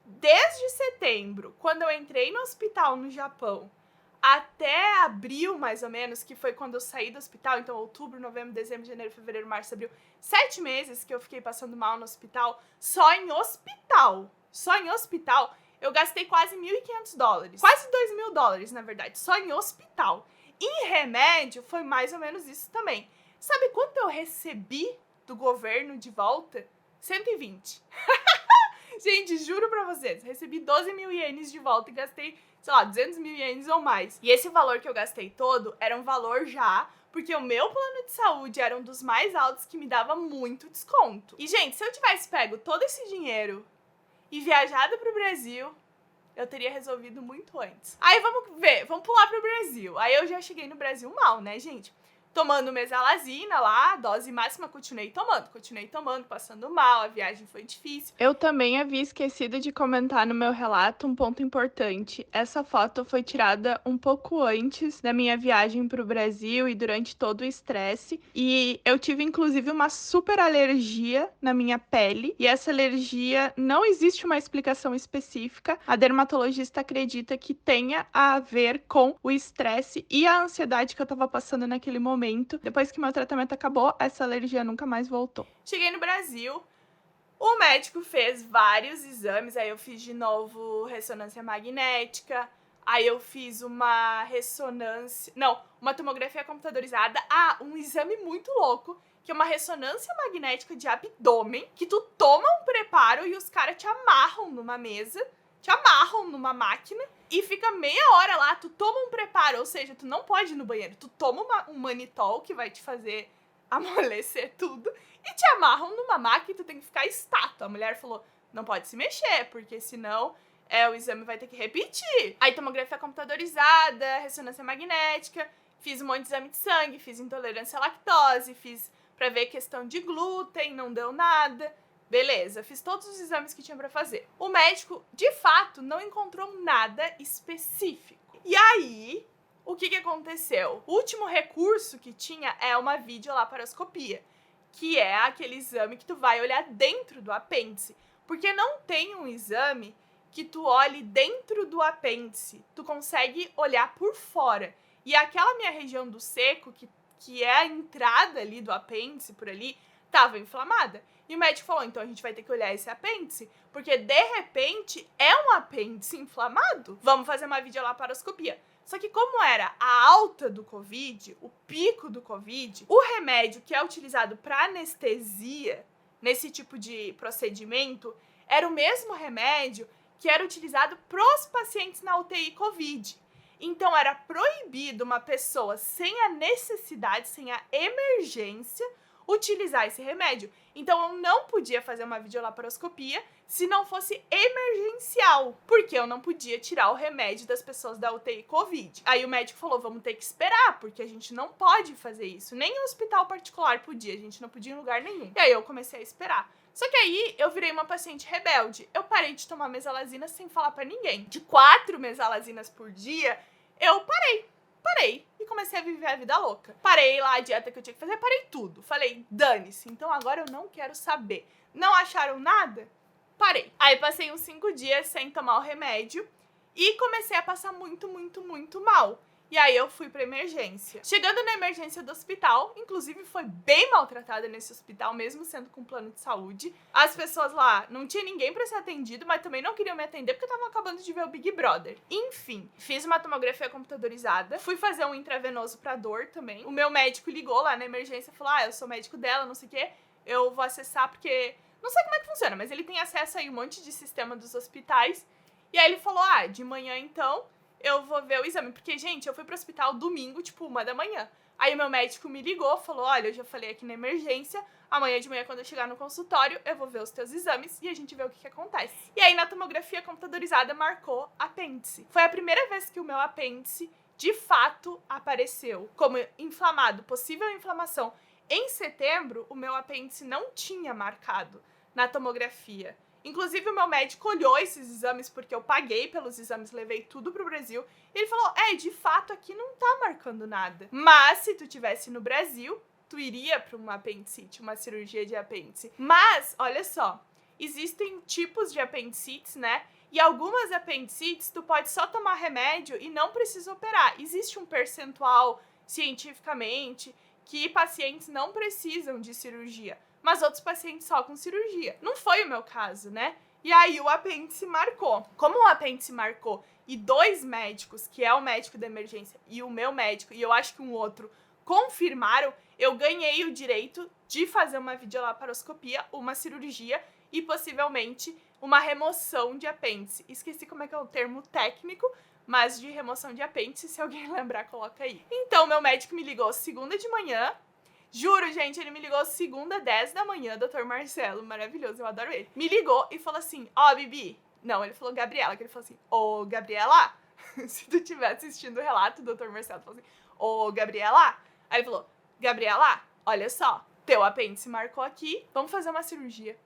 desde setembro, quando eu entrei no hospital no Japão, até abril, mais ou menos, que foi quando eu saí do hospital, então outubro, novembro, dezembro, janeiro, fevereiro, março, abril, 7 meses que eu fiquei passando mal no hospital, só em hospital, eu gastei quase $1.500, quase $2.000, na verdade, só em hospital. Em remédio, foi mais ou menos isso também. Sabe quanto eu recebi do governo de volta? 120. Gente, juro pra vocês, recebi 12.000 ienes de volta e gastei, sei lá, 200.000 ienes ou mais. E esse valor que eu gastei todo era um valor já, porque o meu plano de saúde era um dos mais altos que me dava muito desconto. E, gente, se eu tivesse pego todo esse dinheiro e viajado pro Brasil, eu teria resolvido muito antes. Aí vamos ver, vamos pular pro Brasil. Aí eu já cheguei no Brasil mal, né, gente? Tomando mesalazina lá, dose máxima, continuei tomando, passando mal, a viagem foi difícil. Eu também havia esquecido de comentar no meu relato um ponto importante. Essa foto foi tirada um pouco antes da minha viagem para o Brasil e durante todo o estresse. E eu tive, inclusive, uma super alergia na minha pele. E essa alergia não existe uma explicação específica. A dermatologista acredita que tenha a ver com o estresse e a ansiedade que eu estava passando naquele momento. Depois que meu tratamento acabou, essa alergia nunca mais voltou. Cheguei no Brasil, o médico fez vários exames, aí eu fiz de novo ressonância magnética, aí eu fiz uma uma tomografia computadorizada, um exame muito louco, que é uma ressonância magnética de abdômen, que tu toma um preparo e os caras te amarram numa mesa, te amarram numa máquina e fica meia hora lá, tu toma um preparo, ou seja, tu não pode ir no banheiro, tu toma um manitol que vai te fazer amolecer tudo e te amarram numa maca e tu tem que ficar estátua. A mulher falou, não pode se mexer, porque senão o exame vai ter que repetir. Aí tomografia computadorizada, ressonância magnética, fiz um monte de exame de sangue, fiz intolerância à lactose, fiz pra ver questão de glúten, não deu nada. Beleza, fiz todos os exames que tinha pra fazer. O médico, de fato, não encontrou nada específico. E aí, o que aconteceu? O último recurso que tinha é uma videolaparoscopia, que é aquele exame que tu vai olhar dentro do apêndice. Porque não tem um exame que tu olhe dentro do apêndice, tu consegue olhar por fora. E aquela minha região do seco, que é a entrada ali do apêndice, por ali, tava inflamada. E o médico falou, então a gente vai ter que olhar esse apêndice, porque de repente é um apêndice inflamado. Vamos fazer uma videolaparoscopia. Só que como era a alta do Covid, o pico do Covid, o remédio que é utilizado para anestesia nesse tipo de procedimento era o mesmo remédio que era utilizado para os pacientes na UTI Covid. Então era proibido uma pessoa sem a necessidade, sem a emergência, utilizar esse remédio. Então eu não podia fazer uma videolaparoscopia se não fosse emergencial, porque eu não podia tirar o remédio das pessoas da UTI Covid. Aí o médico falou, vamos ter que esperar, porque a gente não pode fazer isso. Nem em hospital particular podia, a gente não podia em lugar nenhum. E aí eu comecei a esperar. Só que aí eu virei uma paciente rebelde. Eu parei de tomar mesalazina sem falar pra ninguém. De 4 mesalazinas por dia, eu parei e comecei a viver a vida louca. Parei lá a dieta que eu tinha que fazer, parei tudo. Falei, dane-se, então agora eu não quero saber. Não acharam nada? Parei. Aí passei uns 5 dias sem tomar o remédio e comecei a passar muito mal. E aí eu fui pra emergência. Chegando na emergência do hospital, inclusive foi bem maltratada nesse hospital, mesmo sendo com plano de saúde. As pessoas lá, não tinha ninguém pra ser atendido, mas também não queriam me atender porque estavam acabando de ver o Big Brother. Enfim, fiz uma tomografia computadorizada, fui fazer um intravenoso pra dor também. O meu médico ligou lá na emergência e falou, eu sou médico dela, não sei o quê, eu vou acessar porque... Não sei como é que funciona, mas ele tem acesso aí a um monte de sistema dos hospitais. E aí ele falou, de manhã então... eu vou ver o exame, porque, gente, eu fui pro hospital domingo, tipo, 1 da manhã. Aí o meu médico me ligou, falou, olha, eu já falei aqui na emergência, amanhã de manhã, quando eu chegar no consultório, eu vou ver os teus exames e a gente vê o que acontece. E aí, na tomografia computadorizada, marcou apêndice. Foi a primeira vez que o meu apêndice, de fato, apareceu como inflamado, possível inflamação. Em setembro, o meu apêndice não tinha marcado na tomografia. Inclusive, o meu médico olhou esses exames, porque eu paguei pelos exames, levei tudo pro Brasil. E ele falou, de fato, aqui não tá marcando nada. Mas, se tu tivesse no Brasil, tu iria pra uma apendicite, uma cirurgia de apêndice. Mas, olha só, existem tipos de apendicites, né? E algumas apendicites, tu pode só tomar remédio e não precisa operar. Existe um percentual, cientificamente, que pacientes não precisam de cirurgia, mas outros pacientes só com cirurgia. Não foi o meu caso, né? E aí o apêndice marcou. Como o apêndice marcou e 2 médicos, que é o médico da emergência e o meu médico, e eu acho que um outro, confirmaram, eu ganhei o direito de fazer uma videolaparoscopia, uma cirurgia e possivelmente uma remoção de apêndice. Esqueci como é que é o termo técnico, mas de remoção de apêndice, se alguém lembrar, coloca aí. Então, meu médico me ligou segunda de manhã. Juro, gente, ele me ligou segunda, 10 da manhã, Dr. Marcelo, maravilhoso, eu adoro ele. Me ligou e falou assim, Bibi. Não, ele falou Gabriela, que ele falou assim, Gabriela, se tu estiver assistindo o relato, o Dr. Marcelo falou assim, Gabriela. Aí ele falou, Gabriela, olha só, teu apêndice marcou aqui, vamos fazer uma cirurgia.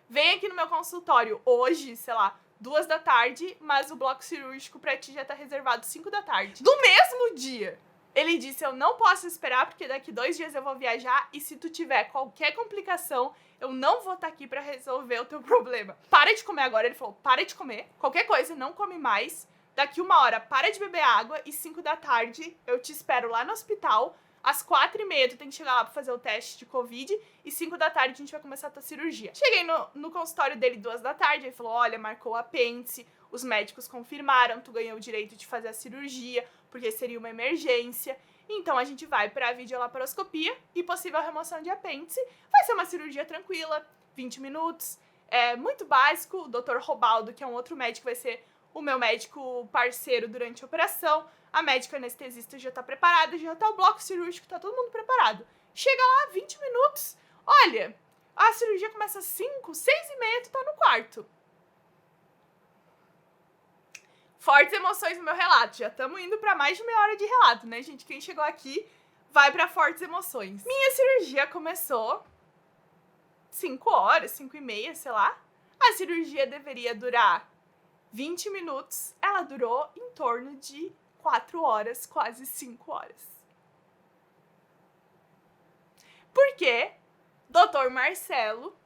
Vem aqui no meu consultório hoje, sei lá, 2 da tarde, mas o bloco cirúrgico pra ti já tá reservado 5 da tarde. Do mesmo dia! Ele disse, eu não posso esperar, porque daqui 2 dias eu vou viajar, e se tu tiver qualquer complicação, eu não vou estar aqui pra resolver o teu problema. Para de comer agora, ele falou, para de comer, qualquer coisa, não come mais, daqui 1 hora, para de beber água, e 5 da tarde eu te espero lá no hospital, às 4h30 tu tem que chegar lá pra fazer o teste de Covid, e 5 da tarde a gente vai começar a tua cirurgia. Cheguei no consultório dele 2 da tarde, ele falou, olha, marcou o apêndice, os médicos confirmaram, tu ganhou o direito de fazer a cirurgia, porque seria uma emergência. Então a gente vai para a videolaparoscopia e possível remoção de apêndice. Vai ser uma cirurgia tranquila, 20 minutos, é muito básico. O Dr. Robaldo, que é um outro médico, vai ser o meu médico parceiro durante a operação. A médica anestesista já tá preparada, já tá o bloco cirúrgico, tá todo mundo preparado. chega lá 20 minutos. Olha, a cirurgia começa às 5, 6h30, tu tá no quarto. Fortes emoções no meu relato. Já estamos indo para mais de meia hora de relato, né, gente? Quem chegou aqui vai para fortes emoções. Minha cirurgia começou 5 horas, 5h30, sei lá. A cirurgia deveria durar 20 minutos. Ela durou em torno de 4 horas, quase 5 horas. Porque Dr. Marcelo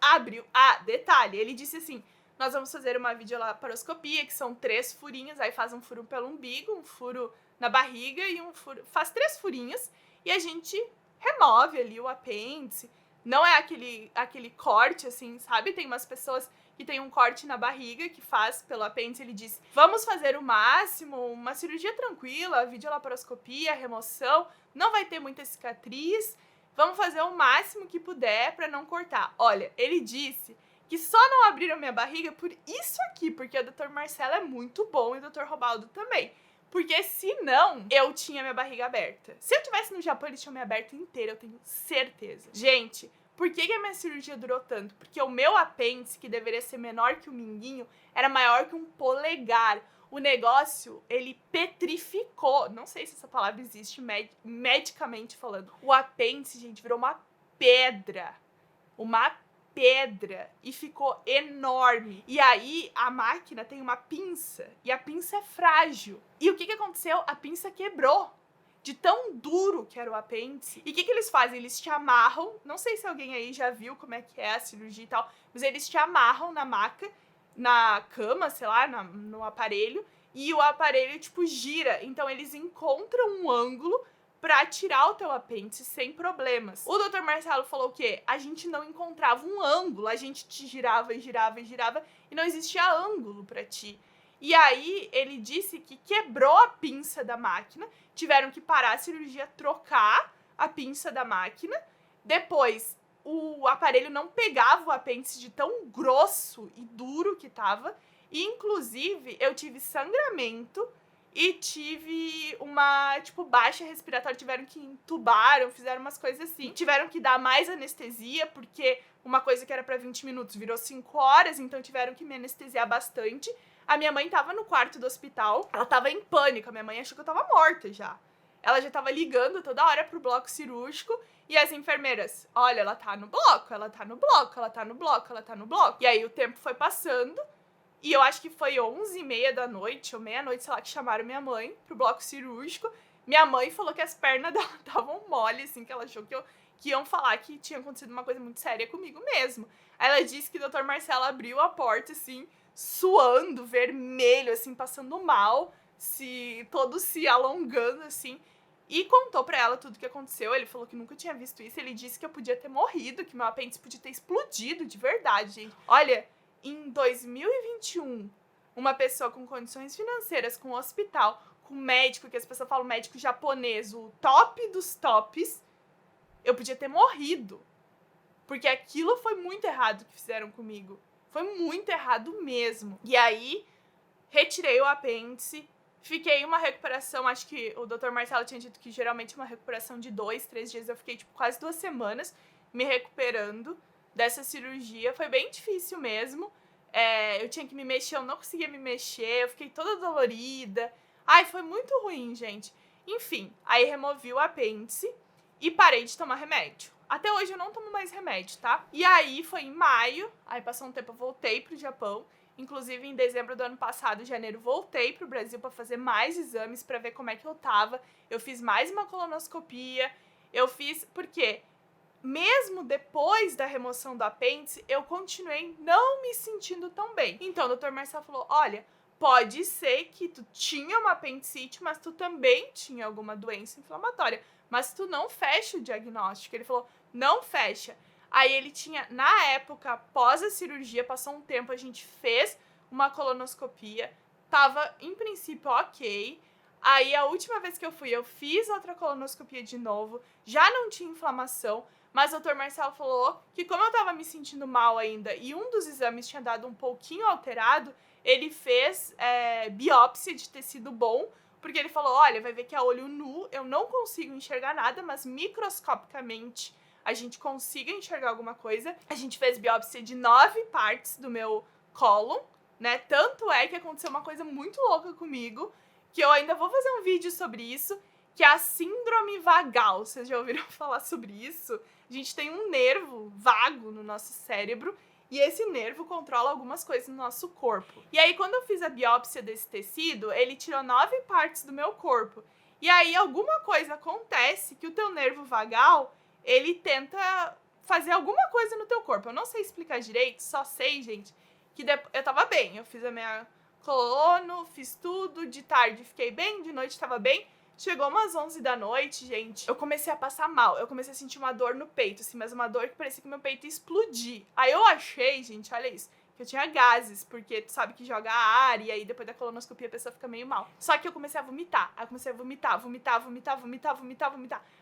abriu... detalhe, ele disse assim, nós vamos fazer uma videolaparoscopia, que são 3 furinhos, aí faz um furo pelo umbigo, um furo na barriga e um furo... Faz 3 furinhos e a gente remove ali o apêndice. Não é aquele corte, assim, sabe? Tem umas pessoas que tem um corte na barriga que faz pelo apêndice. Ele disse, vamos fazer o máximo, uma cirurgia tranquila, videolaparoscopia, remoção, não vai ter muita cicatriz, vamos fazer o máximo que puder para não cortar. Olha, ele disse que só não abriram minha barriga por isso aqui, porque o Dr. Marcelo é muito bom e o Dr. Robaldo também. Porque senão, eu tinha minha barriga aberta. Se eu tivesse no Japão, eles tinham me aberto inteira, eu tenho certeza. Gente, por que a minha cirurgia durou tanto? Porque o meu apêndice, que deveria ser menor que o minguinho, era maior que um polegar. O negócio, ele petrificou. Não sei se essa palavra existe medicamente falando. O apêndice, gente, virou uma pedra. Uma pedra. E ficou enorme. E aí, a máquina tem uma pinça. E a pinça é frágil. E o que aconteceu? A pinça quebrou. De tão duro que era o apêndice. E o que eles fazem? Eles te amarram. Não sei se alguém aí já viu como é que é a cirurgia e tal. Mas eles te amarram na maca, na cama, sei lá, no aparelho. E o aparelho, tipo, gira. Então, eles encontram um ângulo pra tirar o teu apêndice sem problemas. O Dr. Marcelo falou o quê? A gente não encontrava um ângulo. A gente te girava e girava e girava. E não existia ângulo pra ti. E aí, ele disse que quebrou a pinça da máquina, tiveram que parar a cirurgia, trocar a pinça da máquina. Depois, o aparelho não pegava o apêndice de tão grosso e duro que tava. E, inclusive, eu tive sangramento e tive uma, tipo, baixa respiratória. Tiveram que entubaram, fizeram umas coisas assim. Tiveram que dar mais anestesia, porque uma coisa que era pra 20 minutos virou 5 horas, então tiveram que me anestesiar bastante. A minha mãe tava no quarto do hospital, ela tava em pânico, a minha mãe achou que eu tava morta já. Ela já tava ligando toda hora pro bloco cirúrgico e as enfermeiras, olha, ela tá no bloco, ela tá no bloco, ela tá no bloco, ela tá no bloco. E aí o tempo foi passando e eu acho que foi 11h30 da noite, ou meia-noite, sei lá, que chamaram minha mãe pro bloco cirúrgico. Minha mãe falou que as pernas dela estavam mole, assim, que ela achou que iam falar que tinha acontecido uma coisa muito séria comigo mesmo. Aí ela disse que o Dr. Marcelo abriu a porta, assim, suando, vermelho, assim, passando mal, todo se alongando, assim, e contou pra ela tudo o que aconteceu. Ele falou que nunca tinha visto isso, ele disse que eu podia ter morrido, que meu apêndice podia ter explodido, de verdade, gente. Olha, em 2021, uma pessoa com condições financeiras, com hospital, com médico, que as pessoas falam médico japonês, o top dos tops, eu podia ter morrido, porque aquilo foi muito errado que fizeram comigo. Foi muito errado mesmo. E aí, retirei o apêndice, fiquei uma recuperação, acho que o Dr. Marcelo tinha dito que geralmente uma recuperação de 2, 3 dias, eu fiquei tipo quase 2 semanas me recuperando dessa cirurgia. Foi bem difícil mesmo. Eu tinha que me mexer, eu não conseguia me mexer, eu fiquei toda dolorida. Ai, foi muito ruim, gente. Enfim, aí removi o apêndice e parei de tomar remédio. Até hoje eu não tomo mais remédio, tá? E aí foi em maio, aí passou um tempo eu voltei pro Japão. Inclusive em dezembro do ano passado, janeiro, voltei pro Brasil pra fazer mais exames pra ver como é que eu tava. Eu fiz mais uma colonoscopia, porque mesmo depois da remoção do apêndice, eu continuei não me sentindo tão bem. Então o Dr. Marcelo falou, olha, pode ser que tu tinha uma apendicite, mas tu também tinha alguma doença inflamatória. Mas tu não fecha o diagnóstico. Ele falou, não fecha. Aí ele tinha, na época, após a cirurgia, passou um tempo, a gente fez uma colonoscopia, tava, em princípio, ok. Aí a última vez que eu fui, eu fiz outra colonoscopia de novo, já não tinha inflamação, mas o Dr. Marcelo falou que como eu tava me sentindo mal ainda e um dos exames tinha dado um pouquinho alterado, ele fez biópsia de tecido bom, porque ele falou, olha, vai ver que a olho nu eu não consigo enxergar nada, mas microscopicamente a gente consiga enxergar alguma coisa. A gente fez biópsia de 9 partes do meu cólon, né? Tanto é que aconteceu uma coisa muito louca comigo, que eu ainda vou fazer um vídeo sobre isso, que é a síndrome vagal. Vocês já ouviram falar sobre isso? A gente tem um nervo vago no nosso cérebro, e esse nervo controla algumas coisas no nosso corpo. E aí, quando eu fiz a biópsia desse tecido, ele tirou 9 partes do meu corpo. E aí, alguma coisa acontece que o teu nervo vagal, ele tenta fazer alguma coisa no teu corpo. Eu não sei explicar direito, só sei, gente, que eu tava bem. Eu fiz a minha colono, fiz tudo, de tarde fiquei bem, de noite tava bem. Chegou umas 11 da noite, gente, eu comecei a passar mal. Eu comecei a sentir uma dor no peito, assim, mas uma dor que parecia que meu peito ia explodir. Aí eu achei, gente, olha isso, que eu tinha gases, porque tu sabe que joga ar, e aí depois da colonoscopia a pessoa fica meio mal. Só que eu comecei a vomitar. Aí eu comecei a vomitar.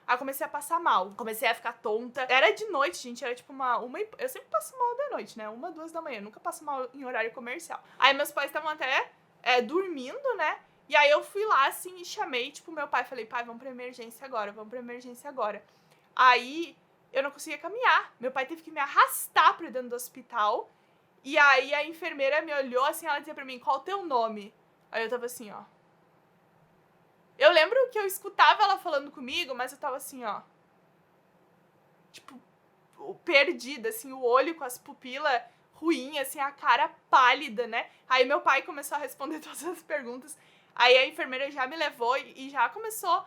Aí eu comecei a passar mal. Comecei a ficar tonta. Era de noite, gente, era tipo eu sempre passo mal da noite, né? 1, 2 da manhã. Eu nunca passo mal em horário comercial. Aí meus pais estavam até dormindo, né? E aí eu fui lá, assim, e chamei, tipo, meu pai. Falei, pai, vamos pra emergência agora, vamos pra emergência agora. Aí eu não conseguia caminhar. Meu pai teve que me arrastar pra dentro do hospital. E aí a enfermeira me olhou, assim, ela dizia pra mim, qual o teu nome? Aí eu tava assim, ó. Eu lembro que eu escutava ela falando comigo, mas eu tava assim, ó. Tipo, perdida, assim, o olho com as pupilas ruins, assim, a cara pálida, né? Aí meu pai começou a responder todas as perguntas. Aí a enfermeira já me levou e já começou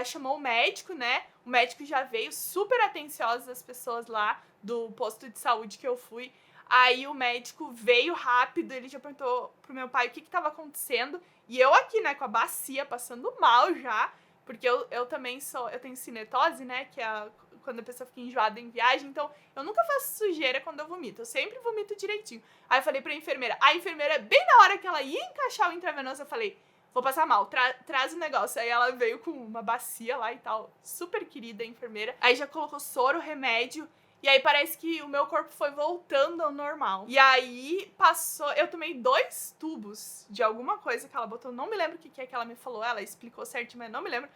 chamou o médico, né? O médico já veio super atencioso das pessoas lá do posto de saúde que eu fui. Aí o médico veio rápido, ele já perguntou pro meu pai o que tava acontecendo. E eu aqui, né, com a bacia, passando mal já. Porque eu também eu tenho cinetose, né, que é quando a pessoa fica enjoada em viagem. Então, eu nunca faço sujeira quando eu vomito. Eu sempre vomito direitinho. Aí eu falei pra enfermeira. A enfermeira, bem na hora que ela ia encaixar o intravenoso, eu falei, vou passar mal, traz o negócio. Aí ela veio com uma bacia lá e tal. Super querida a enfermeira. Aí já colocou soro, remédio. E aí parece que o meu corpo foi voltando ao normal. E aí passou... Eu tomei 2 tubos de alguma coisa que ela botou. Não me lembro o que é que ela me falou. Ela explicou certinho, mas não me lembro.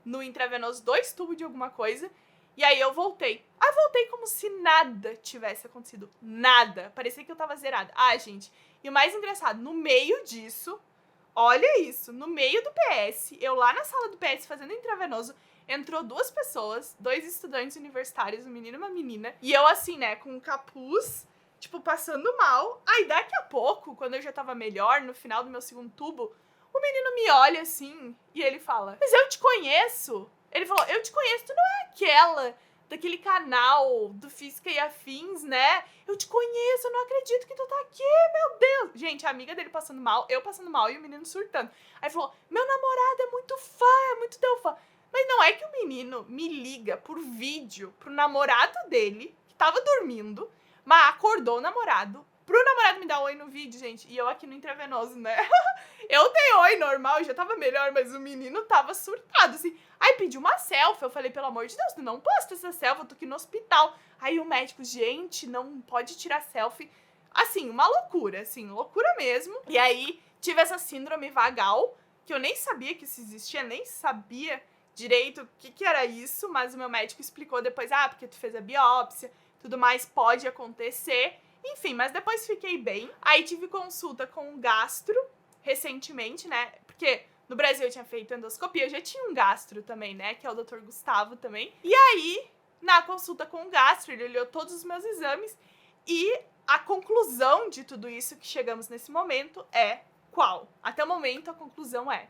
No intravenoso, 2 tubos de alguma coisa. E aí eu voltei. Aí voltei como se nada tivesse acontecido. Nada. Parecia que eu tava zerada. Ah, gente. E o mais engraçado, no meio disso... Olha isso. No meio do PS, eu lá na sala do PS fazendo intravenoso... Entrou 2 pessoas, 2 estudantes universitários, um menino e uma menina. E eu assim, né, com um capuz, tipo, passando mal. Aí daqui a pouco, quando eu já tava melhor, no final do meu 2º tubo, o menino me olha assim e ele fala, mas eu te conheço. Ele falou, eu te conheço, tu não é aquela daquele canal do Física e Afins, né? Eu te conheço, eu não acredito que tu tá aqui, meu Deus. Gente, a amiga dele passando mal, eu passando mal e o menino surtando. Aí falou, meu namorado é muito fã, é muito teu fã. Mas não é que o menino me liga por vídeo pro namorado dele, que tava dormindo, mas acordou o namorado, pro namorado me dar oi no vídeo, gente, e eu aqui no intravenoso, né? Eu dei oi normal, já tava melhor, mas o menino tava surtado, assim. Aí pediu uma selfie, eu falei, pelo amor de Deus, tu não posta essa selfie, eu tô aqui no hospital. Aí o médico, gente, não pode tirar selfie. Assim, uma loucura, assim, loucura mesmo. E aí tive essa síndrome vagal, que eu nem sabia que isso existia, nem sabia direito o que era isso, mas o meu médico explicou depois, porque tu fez a biópsia, tudo mais, pode acontecer. Enfim, mas depois fiquei bem. Aí tive consulta com um gastro recentemente, né? Porque no Brasil eu tinha feito endoscopia, eu já tinha um gastro também, né? Que é o Dr. Gustavo também. E aí, na consulta com o gastro, ele olhou todos os meus exames e a conclusão de tudo isso que chegamos nesse momento é qual? Até o momento a conclusão é: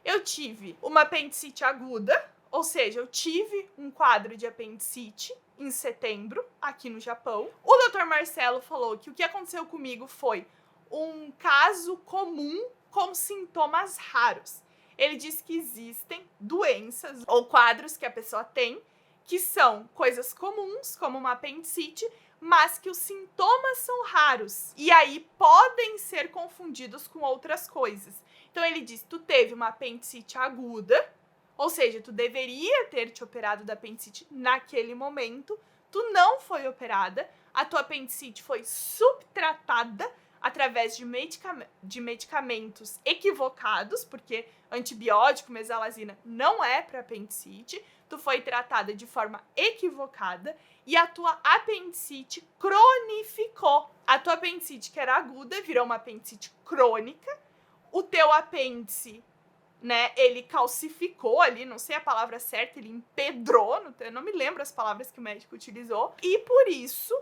eu tive uma apendicite aguda, ou seja, eu tive um quadro de apendicite em setembro, aqui no Japão. O Dr. Marcelo falou que o que aconteceu comigo foi um caso comum com sintomas raros. Ele disse que existem doenças ou quadros que a pessoa tem que são coisas comuns, como uma apendicite, mas que os sintomas são raros. E aí podem ser confundidos com outras coisas. Então ele disse, tu teve uma apendicite aguda, ou seja, tu deveria ter te operado da apendicite naquele momento, tu não foi operada, a tua apendicite foi subtratada, através de medicamentos equivocados, porque antibiótico, mesalazina, não é para apendicite, tu foi tratada de forma equivocada e a tua apendicite cronificou. A tua apendicite, que era aguda, virou uma apendicite crônica, o teu apêndice, né, ele calcificou ali, não sei a palavra certa, ele empedrou, eu não me lembro as palavras que o médico utilizou, e por isso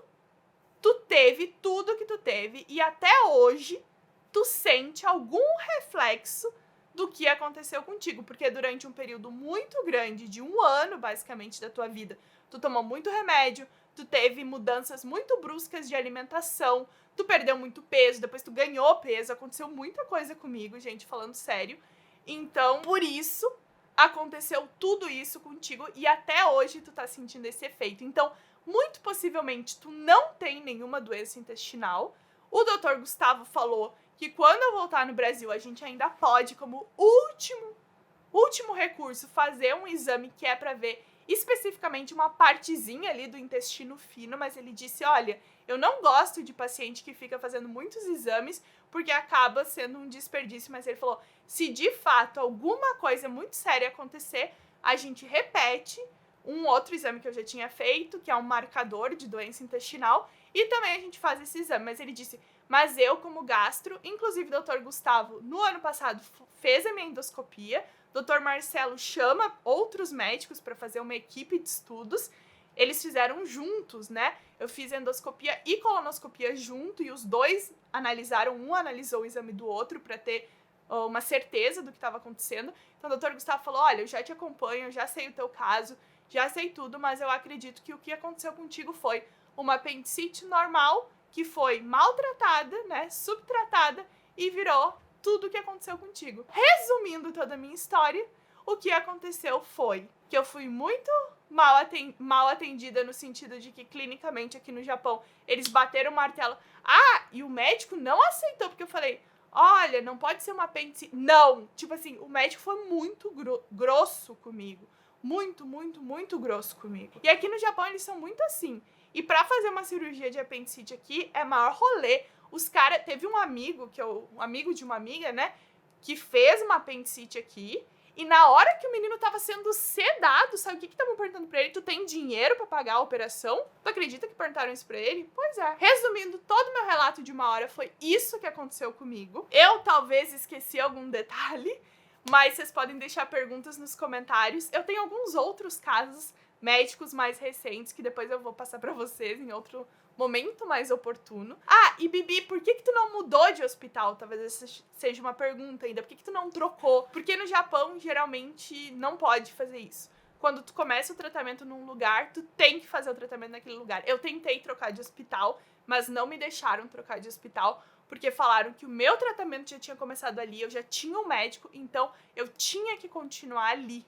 tu teve tudo que tu teve e até hoje tu sente algum reflexo do que aconteceu contigo, porque durante um período muito grande, de 1 ano basicamente da tua vida, tu tomou muito remédio, tu teve mudanças muito bruscas de alimentação, tu perdeu muito peso, depois tu ganhou peso, aconteceu muita coisa comigo, gente, falando sério. Então, por isso, aconteceu tudo isso contigo e até hoje tu tá sentindo esse efeito. Então, muito possivelmente, tu não tem nenhuma doença intestinal. O Dr. Gustavo falou que quando eu voltar no Brasil, a gente ainda pode, como último recurso, fazer um exame que é para ver especificamente uma partezinha ali do intestino fino, mas ele disse, olha, eu não gosto de paciente que fica fazendo muitos exames, porque acaba sendo um desperdício, mas ele falou, se de fato alguma coisa muito séria acontecer, a gente repete um outro exame que eu já tinha feito, que é um marcador de doença intestinal, e também a gente faz esse exame, mas ele disse, mas eu como gastro, inclusive o Dr. Gustavo, no ano passado, fez a minha endoscopia, Dr. Marcelo chama outros médicos para fazer uma equipe de estudos, eles fizeram juntos, né? Eu fiz endoscopia e colonoscopia junto, e os dois analisaram, um analisou o exame do outro para ter uma certeza do que estava acontecendo. Então o Dr. Gustavo falou, olha, eu já te acompanho, eu já sei o teu caso, já sei tudo, mas eu acredito que o que aconteceu contigo foi uma apendicite normal, que foi maltratada, né, subtratada, e virou tudo o que aconteceu contigo. Resumindo toda a minha história, o que aconteceu foi que eu fui muito mal atendida no sentido de que clinicamente aqui no Japão eles bateram o martelo. Ah, e o médico não aceitou, porque eu falei, olha, não pode ser uma apendicite. Não, tipo assim, o médico foi muito grosso comigo. Muito grosso comigo. E aqui no Japão eles são muito assim. E pra fazer uma cirurgia de apendicite aqui é maior rolê. Os caras, teve um amigo, um amigo de uma amiga, né, que fez uma apendicite aqui, e na hora que o menino tava sendo sedado, sabe o que estavam perguntando pra ele? Tu tem dinheiro pra pagar a operação? Tu acredita que perguntaram isso pra ele? Pois é. Resumindo, todo o meu relato de 1 hora foi isso que aconteceu comigo. Eu talvez esqueci algum detalhe, mas vocês podem deixar perguntas nos comentários. Eu tenho alguns outros casos médicos mais recentes que depois eu vou passar pra vocês em outro momento mais oportuno. Ah, e Bibi, por que tu não mudou de hospital? Talvez essa seja uma pergunta ainda. Por que tu não trocou? Porque no Japão, geralmente, não pode fazer isso. Quando tu começa o tratamento num lugar, tu tem que fazer o tratamento naquele lugar. Eu tentei trocar de hospital, mas não me deixaram trocar de hospital, porque falaram que o meu tratamento já tinha começado ali, eu já tinha um médico, então eu tinha que continuar ali.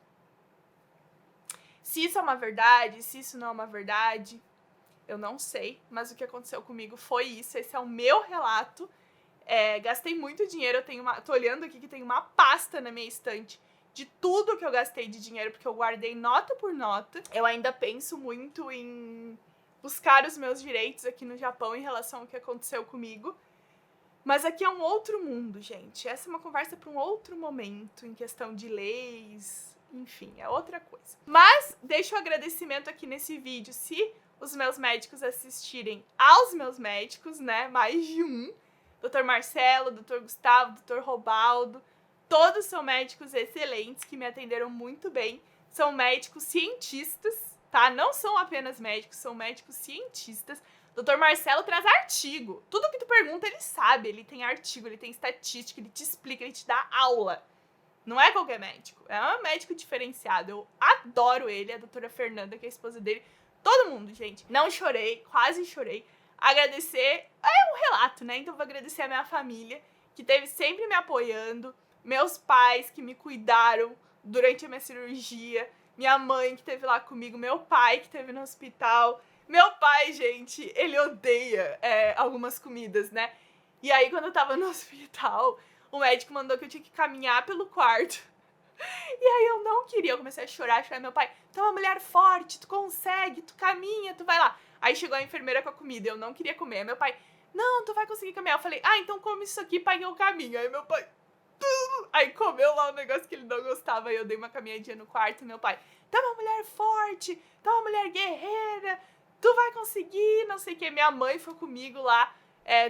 Se isso é uma verdade, se isso não é uma verdade, eu não sei, mas o que aconteceu comigo foi isso, esse é o meu relato. Gastei muito dinheiro, tô olhando aqui que tem uma pasta na minha estante de tudo que eu gastei de dinheiro, porque eu guardei nota por nota. Eu ainda penso muito em buscar os meus direitos aqui no Japão em relação ao que aconteceu comigo. Mas aqui é um outro mundo, gente. Essa é uma conversa para um outro momento, em questão de leis, enfim, é outra coisa. Mas deixo o agradecimento aqui nesse vídeo, se os meus médicos assistirem aos meus médicos, né, mais de um, Dr. Marcelo, Dr. Gustavo, Dr. Robaldo, todos são médicos excelentes que me atenderam muito bem, são médicos cientistas, tá? Não são apenas médicos, são médicos cientistas. Dr. Marcelo traz artigo, tudo que tu pergunta ele sabe, ele tem artigo, ele tem estatística, ele te explica, ele te dá aula. Não é qualquer médico, é um médico diferenciado, eu adoro ele, a doutora Fernanda, que é a esposa dele, todo mundo, gente. Não chorei, quase chorei. Agradecer, é um relato, né? Então vou agradecer a minha família, que esteve sempre me apoiando, meus pais que me cuidaram durante a minha cirurgia, minha mãe que esteve lá comigo, meu pai que esteve no hospital. Meu pai, gente, ele odeia algumas comidas, né? E aí, quando eu tava no hospital, o médico mandou que eu tinha que caminhar pelo quarto. E aí eu não queria, eu comecei a chorar. Meu pai, tu é uma mulher forte, tu consegue. consegue, tu caminha, tu vai lá. Aí chegou a enfermeira com a comida, eu não queria comer. Aí meu pai, não, tu vai conseguir caminhar. Eu falei, então come isso aqui, pai, eu caminho. Aí meu pai, aí comeu lá um negócio que ele não gostava. Aí eu dei uma caminhadinha no quarto e meu pai, tu é uma mulher forte, tu é uma mulher guerreira, tu vai conseguir, não sei o que. Minha mãe foi comigo lá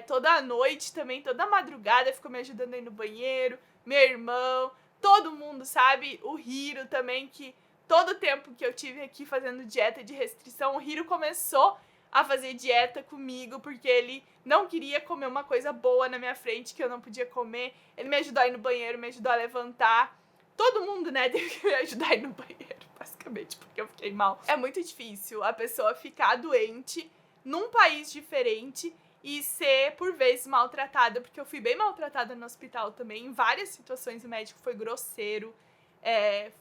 toda noite também, toda madrugada, ficou me ajudando aí no banheiro, meu irmão, todo mundo, sabe? O Hiro também, que todo o tempo que eu tive aqui fazendo dieta de restrição, o Hiro começou a fazer dieta comigo, porque ele não queria comer uma coisa boa na minha frente que eu não podia comer. Ele me ajudou a ir no banheiro, me ajudou a levantar. Todo mundo, né, teve que me ajudar a ir no banheiro, basicamente, porque eu fiquei mal. É muito difícil a pessoa ficar doente num país diferente e ser, por vezes, maltratada, porque eu fui bem maltratada no hospital também. Em várias situações o médico foi grosseiro,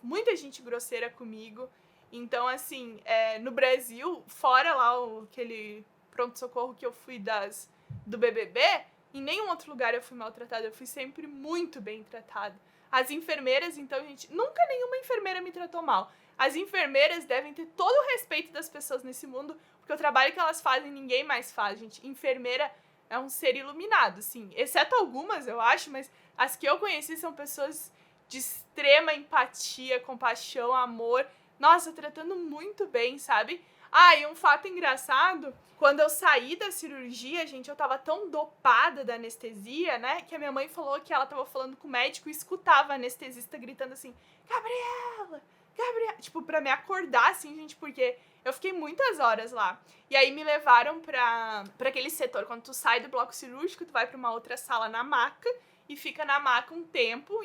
muita gente grosseira comigo. Então, assim, no Brasil, fora lá aquele pronto-socorro que eu fui do BBB, em nenhum outro lugar eu fui maltratada, eu fui sempre muito bem tratada. As enfermeiras, então, gente, nunca nenhuma enfermeira me tratou mal. As enfermeiras devem ter todo o respeito das pessoas nesse mundo, porque o trabalho que elas fazem ninguém mais faz, gente. Enfermeira é um ser iluminado, assim, exceto algumas, eu acho, mas as que eu conheci são pessoas de extrema empatia, compaixão, amor. Nossa, tratando muito bem, sabe? E um fato engraçado, quando eu saí da cirurgia, gente, eu tava tão dopada da anestesia, né, que a minha mãe falou que ela tava falando com o médico e escutava a anestesista gritando assim, Gabriela, tipo, pra me acordar, assim, gente, porque eu fiquei muitas horas lá. E aí me levaram pra aquele setor, quando tu sai do bloco cirúrgico, tu vai pra uma outra sala na maca e fica na maca um tempo,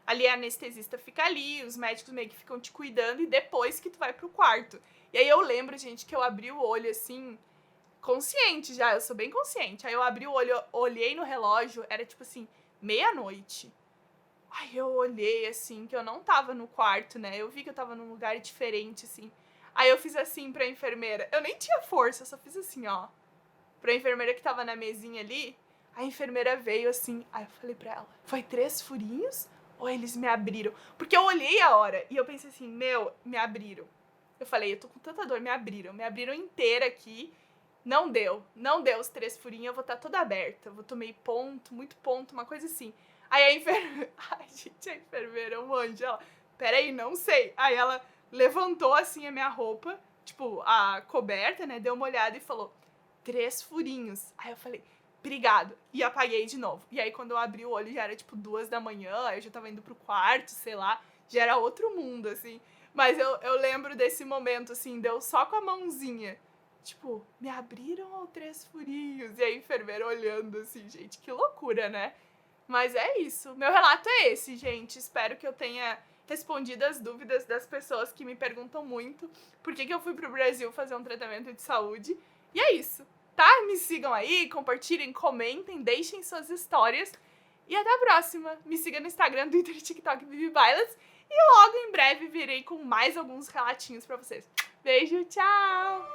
ali a anestesista fica ali, os médicos meio que ficam te cuidando e depois que tu vai pro quarto. E aí eu lembro, gente, que eu abri o olho, assim, consciente já, eu sou bem consciente. Aí eu abri o olho, olhei no relógio, era tipo assim, 00:30. Aí eu olhei, assim, que eu não tava no quarto, né? Eu vi que eu tava num lugar diferente, assim. Aí eu fiz assim pra enfermeira. Eu nem tinha força, eu só fiz assim, ó. Pra enfermeira que tava na mesinha ali. A enfermeira veio assim. Aí eu falei pra ela, foi 3 furinhos? Ou eles me abriram? Porque eu olhei a hora e eu pensei assim, me abriram. Eu falei, eu tô com tanta dor, me abriram inteira aqui. Não deu os 3 furinhos, eu vou estar toda aberta. Eu vou tomar ponto, muito ponto, uma coisa assim. Aí a enfermeira, a enfermeira é um anjo, ela, peraí, não sei. Aí ela levantou assim a minha roupa, tipo, a coberta, né, deu uma olhada e falou, 3 furinhos. Aí eu falei, obrigado. E apaguei de novo. E aí quando eu abri o olho já era tipo 2 da manhã, aí eu já tava indo pro quarto, sei lá, já era outro mundo, assim. Mas eu lembro desse momento, assim, deu só com a mãozinha. Tipo, me abriram ou 3 furinhos? E a enfermeira olhando assim, gente, que loucura, né? Mas é isso. Meu relato é esse, gente. Espero que eu tenha respondido as dúvidas das pessoas que me perguntam muito por que eu fui pro Brasil fazer um tratamento de saúde. E é isso, tá? Me sigam aí, compartilhem, comentem, deixem suas histórias. E até a próxima. Me siga no Instagram, Twitter e TikTok, Vivi Bailas. E logo em breve virei com mais alguns relatinhos pra vocês. Beijo, tchau!